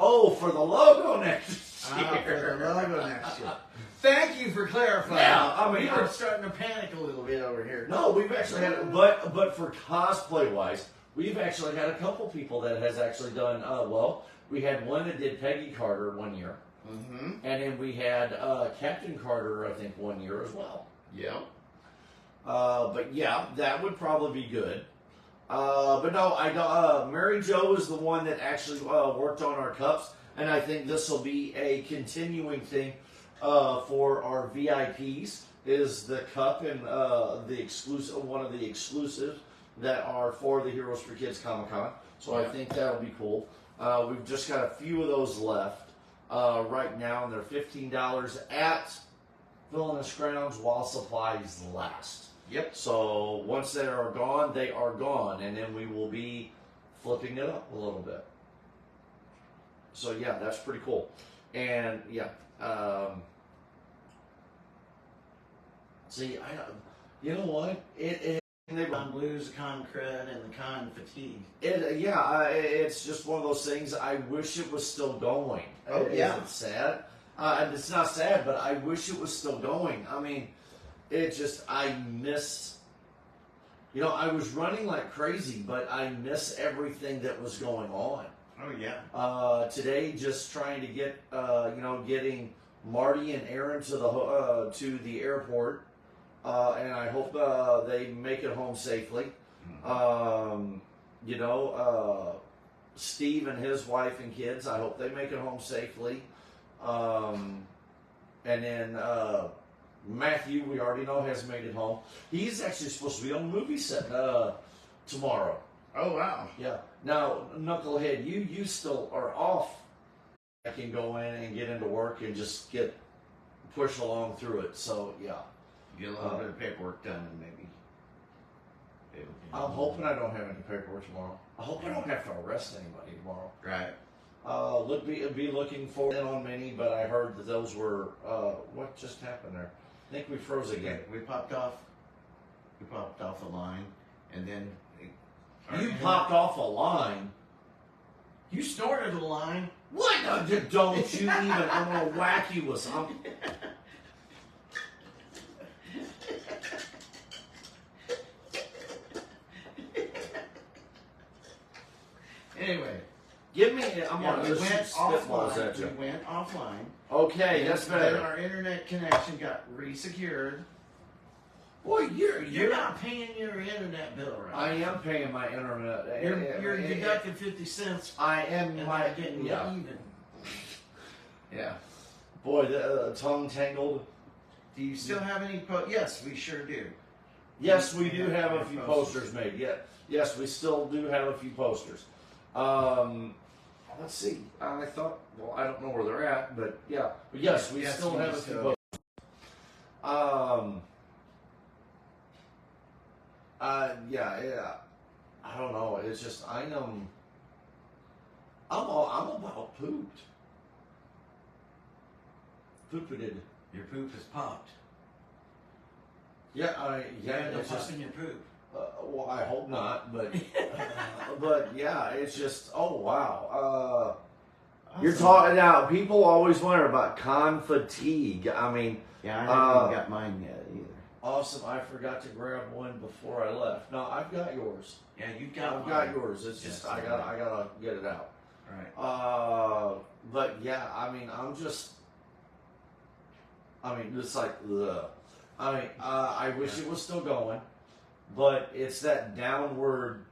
[SPEAKER 1] Oh, for the logo next year.
[SPEAKER 2] For the logo next year. Thank you for clarifying.
[SPEAKER 1] Yeah, I mean,
[SPEAKER 2] we were starting to panic a little bit over here.
[SPEAKER 1] No, we've actually had, but for cosplay wise, we've actually had a couple people that has actually done well. We had one that did Peggy Carter one year,
[SPEAKER 2] Mm-hmm.
[SPEAKER 1] and then we had Captain Carter, I think, 1 year as well.
[SPEAKER 2] Yep.
[SPEAKER 1] But yeah, that would probably be good. But no, I don't. Mary Jo is the one that actually worked on our cups, and I think this will be a continuing thing for our VIPs. Is the cup and the exclusive, one of the exclusives that are for the Heroes for Kids Comic Con. So I think that'll be cool. We've just got a few of those left right now, and they're $15 at Villainous Grounds while supplies last.
[SPEAKER 2] Yep.
[SPEAKER 1] So once they are gone, and then we will be flipping it up a little bit. So yeah, that's pretty cool. And yeah, see, you know what?
[SPEAKER 2] The con blues, the con cred, and the con fatigue.
[SPEAKER 1] It's just one of those things. I wish it was still going.
[SPEAKER 2] Oh, yeah.
[SPEAKER 1] Is it sad? It's not sad, but I wish it was still going. I mean, I miss. You know, I was running like crazy, but I miss everything that was going on.
[SPEAKER 2] Oh yeah.
[SPEAKER 1] Today, just trying to get, getting Marty and Aaron to the airport, and I hope they make it home safely. Steve and his wife and kids, I hope they make it home safely. And then Matthew, we already know, has made it home. He's actually supposed to be on the movie set tomorrow.
[SPEAKER 2] Oh wow.
[SPEAKER 1] Yeah. Now, Knucklehead, you still are off. I can go in and get into work and just get pushed along through it. So yeah,
[SPEAKER 2] Get a little bit of paperwork done, and maybe.
[SPEAKER 1] I'm hoping I don't have any paperwork tomorrow. I hope I don't have to arrest anybody tomorrow.
[SPEAKER 2] Right.
[SPEAKER 1] Be looking forward in on many, but I heard that those were what just happened there. I think we froze again.
[SPEAKER 2] We popped off. We popped off a line, and then.
[SPEAKER 1] You popped off a line.
[SPEAKER 2] You snorted a line.
[SPEAKER 1] What? Don't you even? I'm gonna whack you with something.
[SPEAKER 2] Anyway,
[SPEAKER 1] Give me. I'm
[SPEAKER 2] yeah,
[SPEAKER 1] gonna
[SPEAKER 2] we
[SPEAKER 1] just
[SPEAKER 2] went
[SPEAKER 1] spitballs
[SPEAKER 2] offline.
[SPEAKER 1] at you.
[SPEAKER 2] We went offline.
[SPEAKER 1] Okay,
[SPEAKER 2] And
[SPEAKER 1] that's
[SPEAKER 2] then
[SPEAKER 1] better.
[SPEAKER 2] our internet connection got resecured.
[SPEAKER 1] Boy,
[SPEAKER 2] You're not paying your internet bill,
[SPEAKER 1] I
[SPEAKER 2] right?
[SPEAKER 1] am paying my internet.
[SPEAKER 2] You're deducting 50 cents.
[SPEAKER 1] I am
[SPEAKER 2] And
[SPEAKER 1] my
[SPEAKER 2] not getting
[SPEAKER 1] yeah.
[SPEAKER 2] even.
[SPEAKER 1] Yeah. Boy, the tongue tangled.
[SPEAKER 2] Do you still have any? Yes, we sure do.
[SPEAKER 1] Yes, we do have a few posters made. Yeah. Yes, we still do have a few posters. Let's see. I thought. Well, I don't know where they're at, but yeah. But yes, we
[SPEAKER 2] Yes,
[SPEAKER 1] still
[SPEAKER 2] we
[SPEAKER 1] have a
[SPEAKER 2] just
[SPEAKER 1] few
[SPEAKER 2] go.
[SPEAKER 1] posters. Yeah. I don't know. It's just I'm about pooped. Pooped.
[SPEAKER 2] Your poop has popped.
[SPEAKER 1] Yeah,
[SPEAKER 2] No
[SPEAKER 1] it's
[SPEAKER 2] pop
[SPEAKER 1] just.
[SPEAKER 2] in your poop.
[SPEAKER 1] Well, I hope not, but but yeah, it's just. Oh wow. You're
[SPEAKER 2] Awesome.
[SPEAKER 1] talking now. People always wonder about con fatigue. I mean,
[SPEAKER 2] Yeah, I haven't even got mine yet either.
[SPEAKER 1] awesome. I forgot to grab one before I left. No, I've got yours.
[SPEAKER 2] Yeah, you got
[SPEAKER 1] I've
[SPEAKER 2] mine.
[SPEAKER 1] got yours. It's
[SPEAKER 2] Yes,
[SPEAKER 1] just I gotta get it out.
[SPEAKER 2] Right.
[SPEAKER 1] But yeah, I mean, it's like, ugh. I wish it was still going, but it's that downward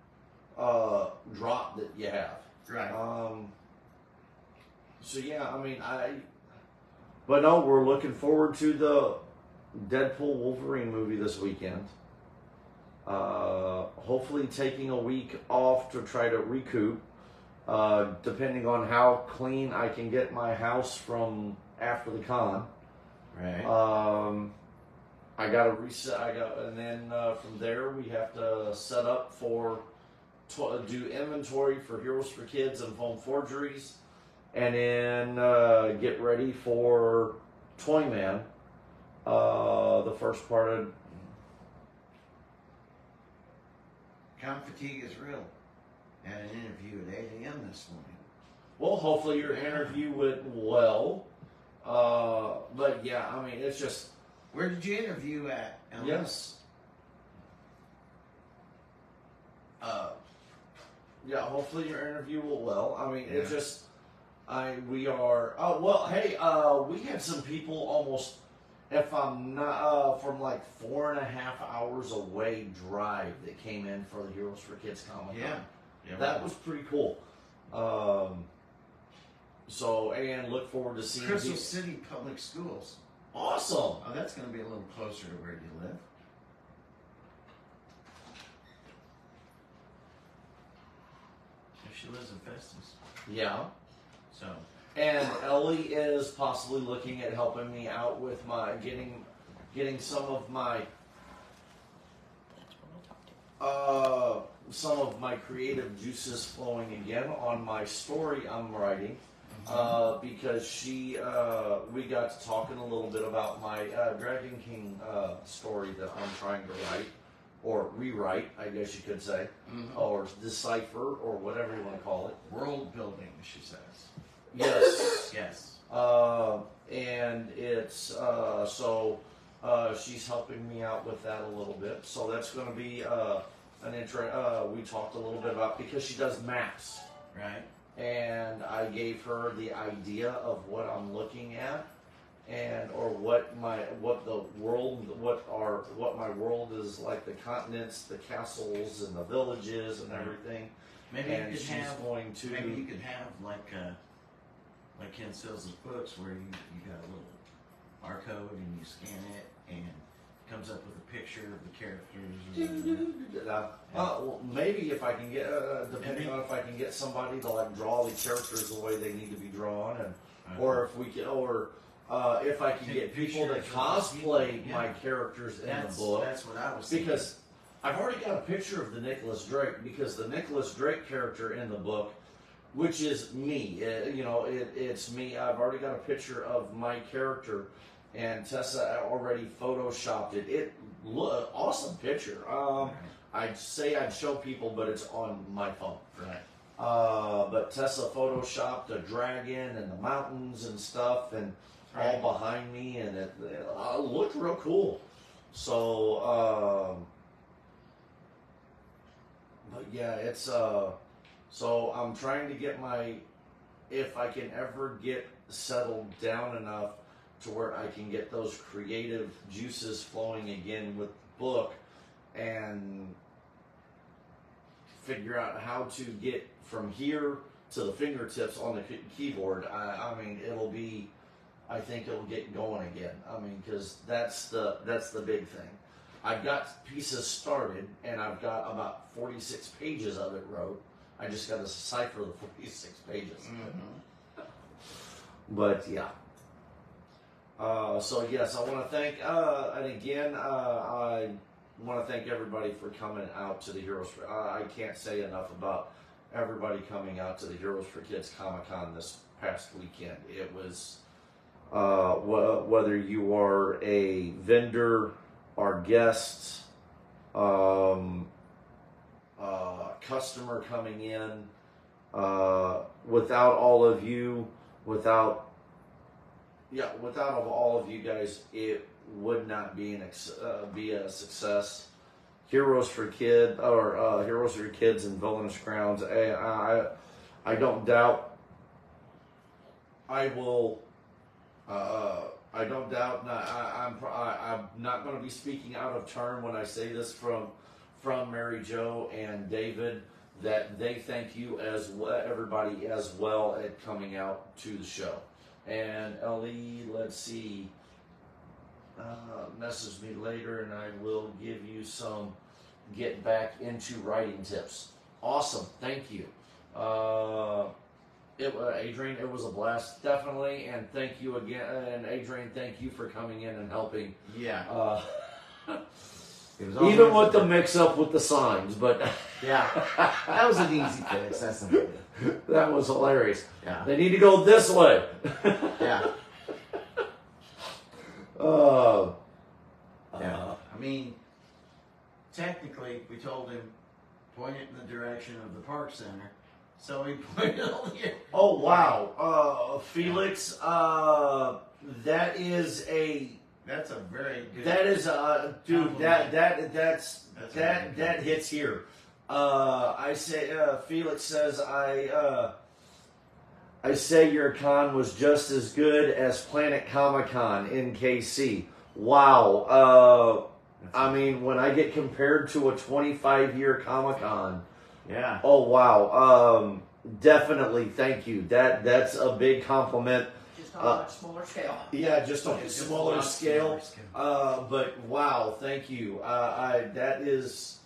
[SPEAKER 1] drop that you have.
[SPEAKER 2] Right.
[SPEAKER 1] so yeah, I mean, but no, we're looking forward to the Deadpool Wolverine movie this weekend. Hopefully taking a week off to try to recoup, depending on how clean I can get my house from after the con.
[SPEAKER 2] Right.
[SPEAKER 1] I got to reset. And then from there we have to set up for do inventory for Heroes for Kids and Foam Forgeries, and then get ready for Toyman. The first part of
[SPEAKER 2] Con fatigue is real. I had an interview at 8 a.m. this morning.
[SPEAKER 1] well, hopefully your interview went well. But yeah, I mean, it's just
[SPEAKER 2] Where did you interview at? Ellen?
[SPEAKER 1] yes. Yeah, hopefully your interview will well. I mean, it's
[SPEAKER 2] Yeah.
[SPEAKER 1] just, we are. Oh well, hey, we had some people almost, if I'm not, from like 4.5 hours away drive that came in for the Heroes for Kids Comic Con.
[SPEAKER 2] Yeah.
[SPEAKER 1] That was pretty cool. So and look forward to seeing
[SPEAKER 2] Crystal
[SPEAKER 1] you.
[SPEAKER 2] City Public Schools.
[SPEAKER 1] Awesome.
[SPEAKER 2] Oh, that's going to be a little closer to where you live. If she lives in Festus.
[SPEAKER 1] Yeah.
[SPEAKER 2] So,
[SPEAKER 1] And Ellie is possibly looking at helping me out with my getting some of my some of my creative juices flowing again on my story I'm writing. Because we got to talking a little bit about my Dragon King story that I'm trying to write or rewrite, I guess you could say, or decipher or whatever you want to call it.
[SPEAKER 2] world building, she says.
[SPEAKER 1] Yes.
[SPEAKER 2] Yes.
[SPEAKER 1] And it's so she's helping me out with that a little bit. So that's going to be an intro. We talked a little bit about because she does maps,
[SPEAKER 2] Right.
[SPEAKER 1] and I gave her the idea of what I'm looking at, and or what my world is like, the continents, the castles, and the villages and everything.
[SPEAKER 2] Maybe
[SPEAKER 1] And
[SPEAKER 2] you could
[SPEAKER 1] she's
[SPEAKER 2] have.
[SPEAKER 1] going to.
[SPEAKER 2] Maybe you could have like Ken Sills' books, where you got a little barcode and you scan it and it comes up with a picture of the characters.
[SPEAKER 1] Well, maybe if I can get, depending on if I can get somebody to like draw the characters the way they need to be drawn, and or if we can, or if I can
[SPEAKER 2] Take
[SPEAKER 1] get people that
[SPEAKER 2] pictures of the people,
[SPEAKER 1] cosplay
[SPEAKER 2] yeah.
[SPEAKER 1] my characters in
[SPEAKER 2] That's
[SPEAKER 1] the book.
[SPEAKER 2] That's what I was thinking.
[SPEAKER 1] Because I've already got a picture of the Nicholas Drake, because the Nicholas Drake character in the book, which is me, it's me. I've already got a picture of my character, and Tessa already photoshopped it. Awesome picture. I'd say I'd show people, but it's on my phone.
[SPEAKER 2] Right.
[SPEAKER 1] But Tessa photoshopped a dragon and the mountains and stuff, and all behind me, and it looked real cool. So, but yeah, it's so I'm trying to get if I can ever get settled down enough to where I can get those creative juices flowing again with the book, and figure out how to get from here to the fingertips on the keyboard. I mean, I think it'll get going again. I mean, because that's the big thing. I've got pieces started, and I've got about 46 pages of it wrote. I just got to decipher the 46 pages. But yeah. So yes, I want to thank, and again, I want to thank everybody for coming out to the Heroes for. I can't say enough about everybody coming out to the Heroes for Kids Comic Con this past weekend. It was whether you are a vendor or guest, customer coming in, without all of you, without all of you guys, it would not be a success. Heroes for Kids and Villainous Grounds. I don't doubt. I will. I don't doubt. I'm not going to be speaking out of turn when I say this from Mary Jo and David, that they thank you as well, everybody as well, at coming out to the show. And Ellie, let's see, message me later and I will give you some get back into writing tips. Awesome, thank you. Adrian, it was a blast, definitely, and thank you again. And Adrian, thank you for coming in and helping.
[SPEAKER 2] Yeah. It was
[SPEAKER 1] Even with the mix-up with the signs, but
[SPEAKER 2] yeah, that was an easy fix. That's not good.
[SPEAKER 1] that was hilarious.
[SPEAKER 2] Yeah.
[SPEAKER 1] They need to go this way.
[SPEAKER 2] Yeah. Yeah. I mean, technically, we told him point it in the direction of the park center, so he pointed over here.
[SPEAKER 1] Oh wow, Felix, that is a.
[SPEAKER 2] That's a very good.
[SPEAKER 1] That is dude.
[SPEAKER 2] compliment.
[SPEAKER 1] That hits here. I say Felix says I say your con was just as good as Planet Comic-Con in KC. Wow. I mean, when I get compared to a 25-year Comic-Con,
[SPEAKER 2] Yeah.
[SPEAKER 1] oh wow. Definitely, thank you. That's a big compliment.
[SPEAKER 4] Just on a much smaller scale.
[SPEAKER 1] Yeah, just on a
[SPEAKER 2] Just
[SPEAKER 1] smaller
[SPEAKER 2] a lot
[SPEAKER 1] scale.
[SPEAKER 2] smaller scale.
[SPEAKER 1] But wow, thank you. That is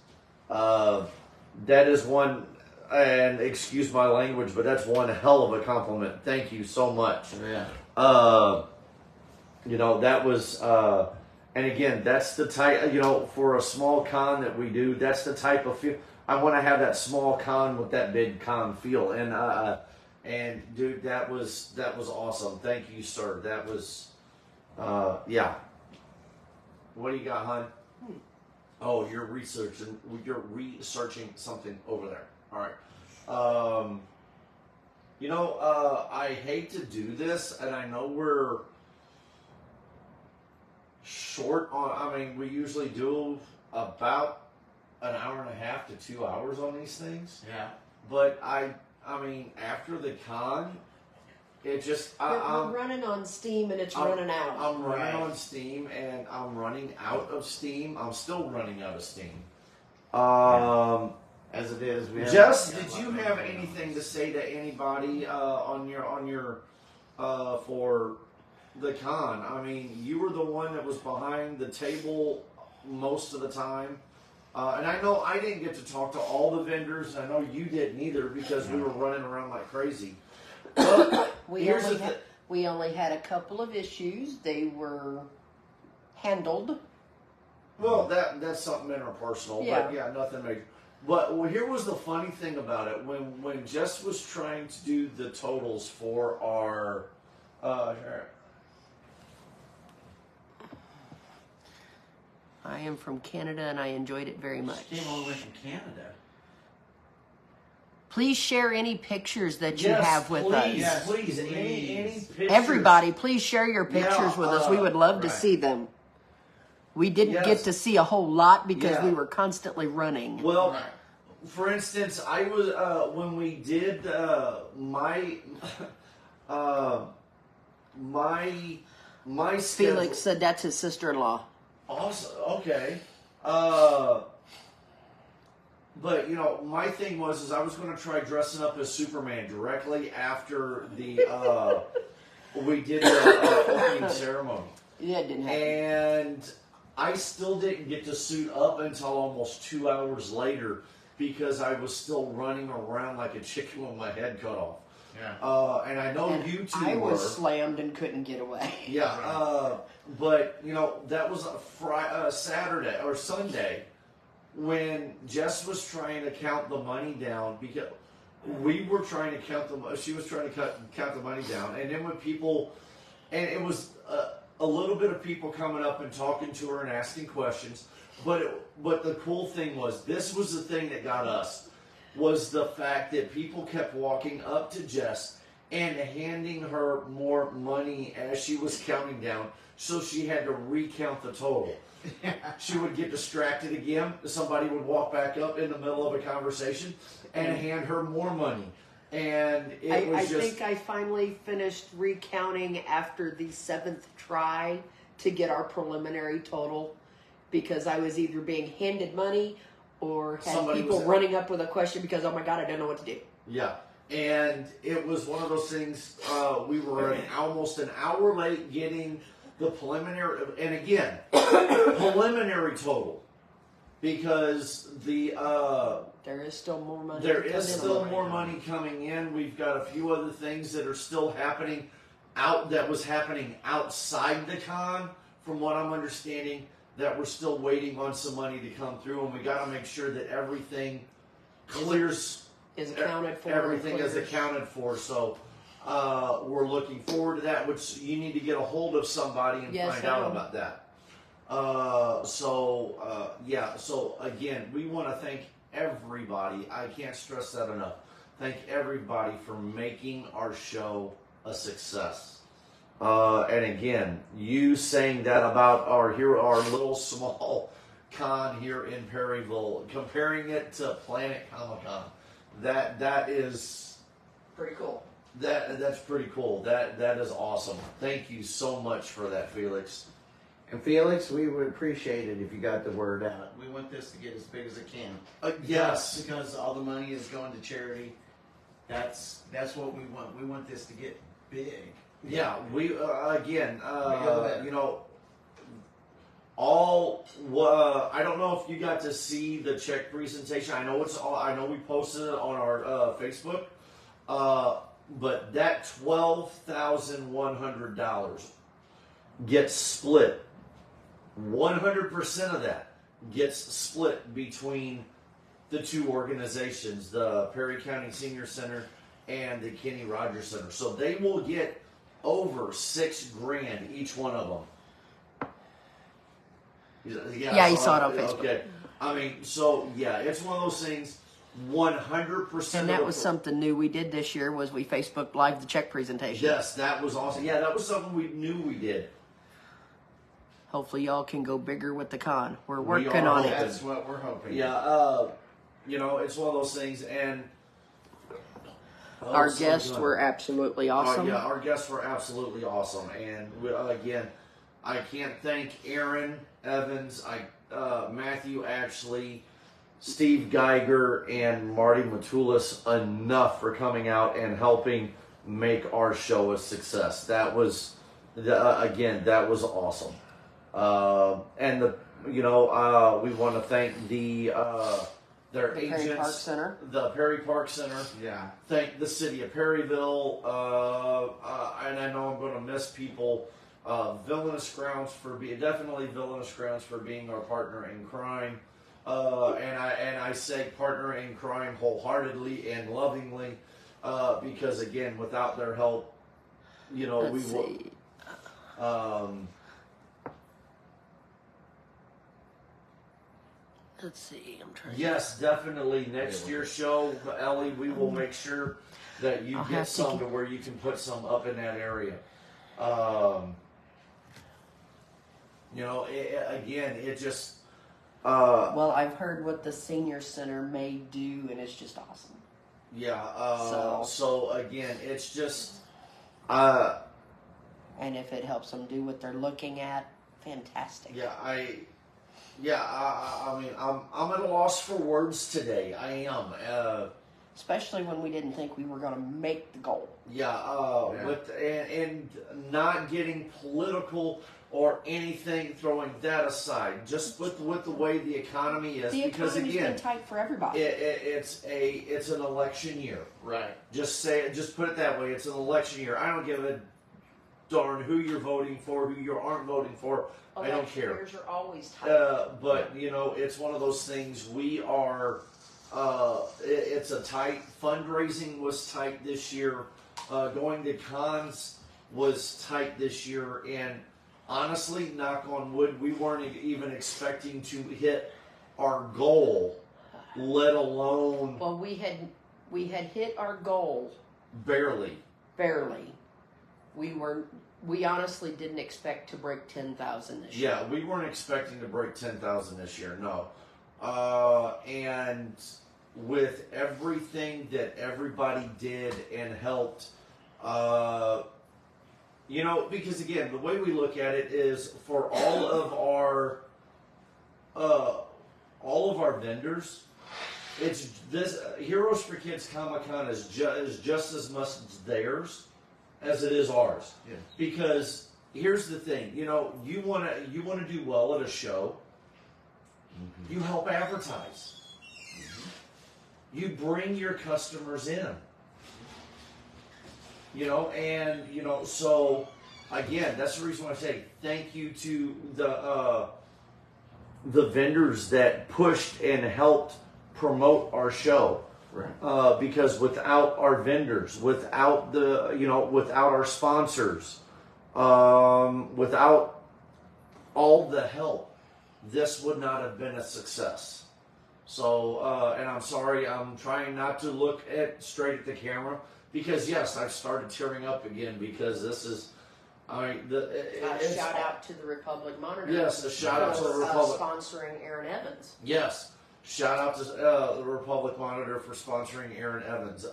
[SPEAKER 1] one, and excuse my language, but that's one hell of a compliment. Thank you so much.
[SPEAKER 2] Yeah.
[SPEAKER 1] That was, and again, that's the type, for a small con that we do, that's the type of feel. I want to have that small con with that big con feel, and dude, that was awesome. Thank you, sir. That was, yeah. What do you got, hon? Oh, you're researching something over there. All right. I hate to do this, and I know we're short on. I mean, we usually do about an hour and a half to 2 hours on these things.
[SPEAKER 2] Yeah.
[SPEAKER 1] But I mean, after the con, it just
[SPEAKER 4] We're running on steam and it's running out.
[SPEAKER 1] I'm running
[SPEAKER 2] Right.
[SPEAKER 1] on steam and I'm running out of steam. I'm still running out of steam.
[SPEAKER 2] As it is, we
[SPEAKER 1] Jess,
[SPEAKER 2] haven't-
[SPEAKER 1] did you have anything to say to anybody on your for the con? I mean, you were the one that was behind the table most of the time. And I know I didn't get to talk to all the vendors. I know you didn't either because we were running around like crazy. But here's the thing.
[SPEAKER 4] We only had a couple of issues. They were handled.
[SPEAKER 1] Well, that's something interpersonal,
[SPEAKER 4] Yeah.
[SPEAKER 1] but yeah, nothing major. But here was the funny thing about it. When Jess was trying to do the totals for our
[SPEAKER 4] I am from Canada and I enjoyed it very much.
[SPEAKER 2] Came all the way from Canada.
[SPEAKER 4] Please share any pictures that you
[SPEAKER 1] Yes,
[SPEAKER 4] have with
[SPEAKER 1] please,
[SPEAKER 4] us.
[SPEAKER 2] Yes,
[SPEAKER 1] please, any
[SPEAKER 2] please.
[SPEAKER 1] pictures.
[SPEAKER 4] Everybody, please share your pictures with us. We would love to
[SPEAKER 2] right.
[SPEAKER 4] see them. We didn't
[SPEAKER 1] Yes.
[SPEAKER 4] get to see a whole lot because
[SPEAKER 1] Yeah.
[SPEAKER 4] we were constantly running.
[SPEAKER 1] Well,
[SPEAKER 2] Right.
[SPEAKER 1] for instance, I was when we did my my schedule.
[SPEAKER 4] Felix said that's his sister-in-law.
[SPEAKER 1] Awesome. Okay. But my thing was I was going to try dressing up as Superman directly after the we did the opening ceremony,
[SPEAKER 4] Yeah, it didn't happen.
[SPEAKER 1] and I still didn't get to suit up until almost 2 hours later because I was still running around like a chicken with my head cut off.
[SPEAKER 2] Yeah.
[SPEAKER 1] And I know
[SPEAKER 4] And
[SPEAKER 1] you two
[SPEAKER 4] I
[SPEAKER 1] were.
[SPEAKER 4] was slammed and couldn't get away.
[SPEAKER 1] Yeah, but that was a Saturday or Sunday when Jess was trying to count the money down because we were trying to count she was trying to count the money down, and then when people, and it was a little bit of people coming up and talking to her and asking questions, but the cool thing was this was the thing that got us. Was the fact that people kept walking up to Jess and handing her more money as she was counting down, so she had to recount the total. She would get distracted again. Somebody would walk back up in the middle of a conversation and hand her more money. And it was
[SPEAKER 4] I
[SPEAKER 1] just...
[SPEAKER 4] think I finally finished recounting after the 7th try to get our preliminary total because I was either being handed money or had
[SPEAKER 1] Somebody
[SPEAKER 4] people
[SPEAKER 1] was-
[SPEAKER 4] running up with a question because, oh my God, I don't know what to do.
[SPEAKER 1] Yeah, and it was one of those things. We were almost an hour late getting the preliminary, and again, preliminary total, because
[SPEAKER 4] There is still more money.
[SPEAKER 1] there
[SPEAKER 4] to put
[SPEAKER 1] is
[SPEAKER 4] in
[SPEAKER 1] still
[SPEAKER 4] on it.
[SPEAKER 1] more money coming in. We've got a few other things that are still happening that was happening outside the con, from what I'm understanding, that we're still waiting on some money to come through, and we got to make sure that everything clears.
[SPEAKER 4] Is accounted for.
[SPEAKER 1] Everything
[SPEAKER 4] and
[SPEAKER 1] is
[SPEAKER 4] clears.
[SPEAKER 1] accounted for, so we're looking forward to that. Which you need to get a hold of somebody and
[SPEAKER 4] Yes,
[SPEAKER 1] find
[SPEAKER 4] I
[SPEAKER 1] out
[SPEAKER 4] will.
[SPEAKER 1] about that. Yeah. So again, we want to thank everybody. I can't stress that enough. Thank everybody for making our show a success. And again, you saying that about our little small con here in Perryville, comparing it to Planet Comic-Con, that is
[SPEAKER 4] Pretty cool.
[SPEAKER 1] that's pretty cool. That is awesome. Thank you so much for that, Felix.
[SPEAKER 2] And Felix, we would appreciate it if you got the word out. We want this to get as big as it can.
[SPEAKER 1] Yes.
[SPEAKER 2] Because all the money is going to charity. That's what we want. We want this to get big.
[SPEAKER 1] Yeah, we again,
[SPEAKER 2] go there.
[SPEAKER 1] you know, I don't know if you got to see the check presentation. I know I know we posted it on our Facebook, but that $12,100 gets split. 100% of that gets split between the two organizations, the Perry County Senior Center and the Kenny Rogers Center. So they will get over $6,000 each one of them.
[SPEAKER 4] Yeah, he saw it on Facebook.
[SPEAKER 1] Okay, I mean, so yeah, it's one of those things. 100%.
[SPEAKER 4] And that was something new we did this year. Was we Facebook Live the check presentation?
[SPEAKER 1] Yes, that was awesome. Yeah, that was something we knew we did.
[SPEAKER 4] Hopefully, y'all can go bigger with the con. We're
[SPEAKER 1] We
[SPEAKER 4] working
[SPEAKER 1] are
[SPEAKER 4] on it.
[SPEAKER 1] hoping.
[SPEAKER 2] That's what we're hoping.
[SPEAKER 1] Yeah, you know, it's one of those things, and
[SPEAKER 4] Our
[SPEAKER 1] so
[SPEAKER 4] guests
[SPEAKER 1] good.
[SPEAKER 4] were absolutely awesome.
[SPEAKER 1] Yeah, our guests were absolutely awesome, and again, I can't thank Aaron Evans, Matthew Ashley, Steve Geiger, and Marty Matulis enough for coming out and helping make our show a success. That was, again, that was awesome. And we want to thank their
[SPEAKER 4] The
[SPEAKER 1] agents,
[SPEAKER 4] Perry Park Center.
[SPEAKER 1] the Perry Park Center.
[SPEAKER 2] Yeah.
[SPEAKER 1] Thank the city of Perryville, and I know I'm going to miss people. Villainous Grounds for being our partner in crime, and I say partner in crime wholeheartedly and lovingly, because again, without their help, we
[SPEAKER 4] Let's
[SPEAKER 1] would.
[SPEAKER 4] see. Let's see. I'm trying.
[SPEAKER 1] Yes, definitely. Next year's show, Ellie, we will make sure that you
[SPEAKER 4] I'll
[SPEAKER 1] get
[SPEAKER 4] have to
[SPEAKER 1] some
[SPEAKER 4] get-
[SPEAKER 1] to where you can put some up in that area. It just.
[SPEAKER 4] Well, I've heard what the senior center may do, and it's just awesome.
[SPEAKER 1] Yeah.
[SPEAKER 4] So-
[SPEAKER 1] So again, it's just.
[SPEAKER 4] And if it helps them do what they're looking at, fantastic.
[SPEAKER 1] I mean, I'm at a loss for words today. I am.
[SPEAKER 4] Especially when we didn't think we were going to make the goal.
[SPEAKER 2] Yeah.
[SPEAKER 1] With and not getting political or anything, throwing that aside, just with the way the economy is,
[SPEAKER 4] The
[SPEAKER 1] because
[SPEAKER 4] economy's
[SPEAKER 1] again,
[SPEAKER 4] been tight for everybody.
[SPEAKER 1] it's an election year.
[SPEAKER 2] Right.
[SPEAKER 1] Just put it that way. It's an election year. I don't give a darn who you're voting for, who you aren't voting for. I don't
[SPEAKER 3] Election
[SPEAKER 1] care.
[SPEAKER 3] years are always tight.
[SPEAKER 1] But it's one of those things. We are. It's a tight fundraising was tight this year. Going to cons was tight this year, and honestly, knock on wood, we weren't even expecting to hit our goal, let alone
[SPEAKER 4] Well, we had hit our goal
[SPEAKER 1] barely.
[SPEAKER 4] barely. We honestly didn't expect to break 10,000 this year.
[SPEAKER 1] Yeah, we weren't expecting to break 10,000 this year, no. And with everything that everybody did and helped, because again, the way we look at it is for all of our all of our vendors, it's this Heroes for Kids Comic Con is just as much theirs as it is ours.
[SPEAKER 2] Yeah.
[SPEAKER 1] Because here's the thing, you know, you wanna do well at a show, you help advertise. You bring your customers in. You know, and you know, so again, that's the reason why I say thank you to the vendors that pushed and helped promote our show.
[SPEAKER 2] Right.
[SPEAKER 1] Because without our vendors, without without our sponsors, without all the help, this would not have been a success. So, and I'm sorry, I'm trying not to look straight at the camera because yes, I've started tearing up again because this is, it's,
[SPEAKER 4] Shout out to the Republic Monitor.
[SPEAKER 1] Yes, a shout out to the Republic.
[SPEAKER 4] Sponsoring Aaron Evans.
[SPEAKER 1] Yes, shout out to the Republic Monitor for sponsoring Aaron Evans.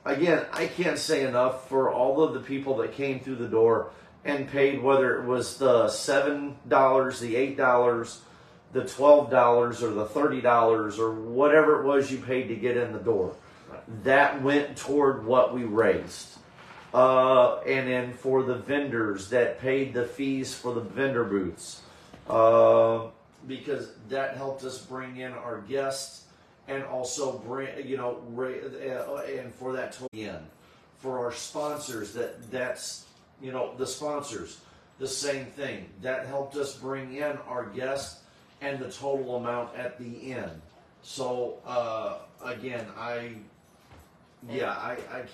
[SPEAKER 1] I can't say enough for all of the people that came through the door and paid, whether it was the $7, the $8, the $12, or the $30, or whatever it was you paid to get in the door. That went toward what we raised. And then for the vendors that paid the fees for the vendor booths, because that helped us bring in our guests and also bring, and for that to end. For our sponsors, that's, the sponsors, the same thing. That helped us bring in our guests and the total amount at the end. So, again, I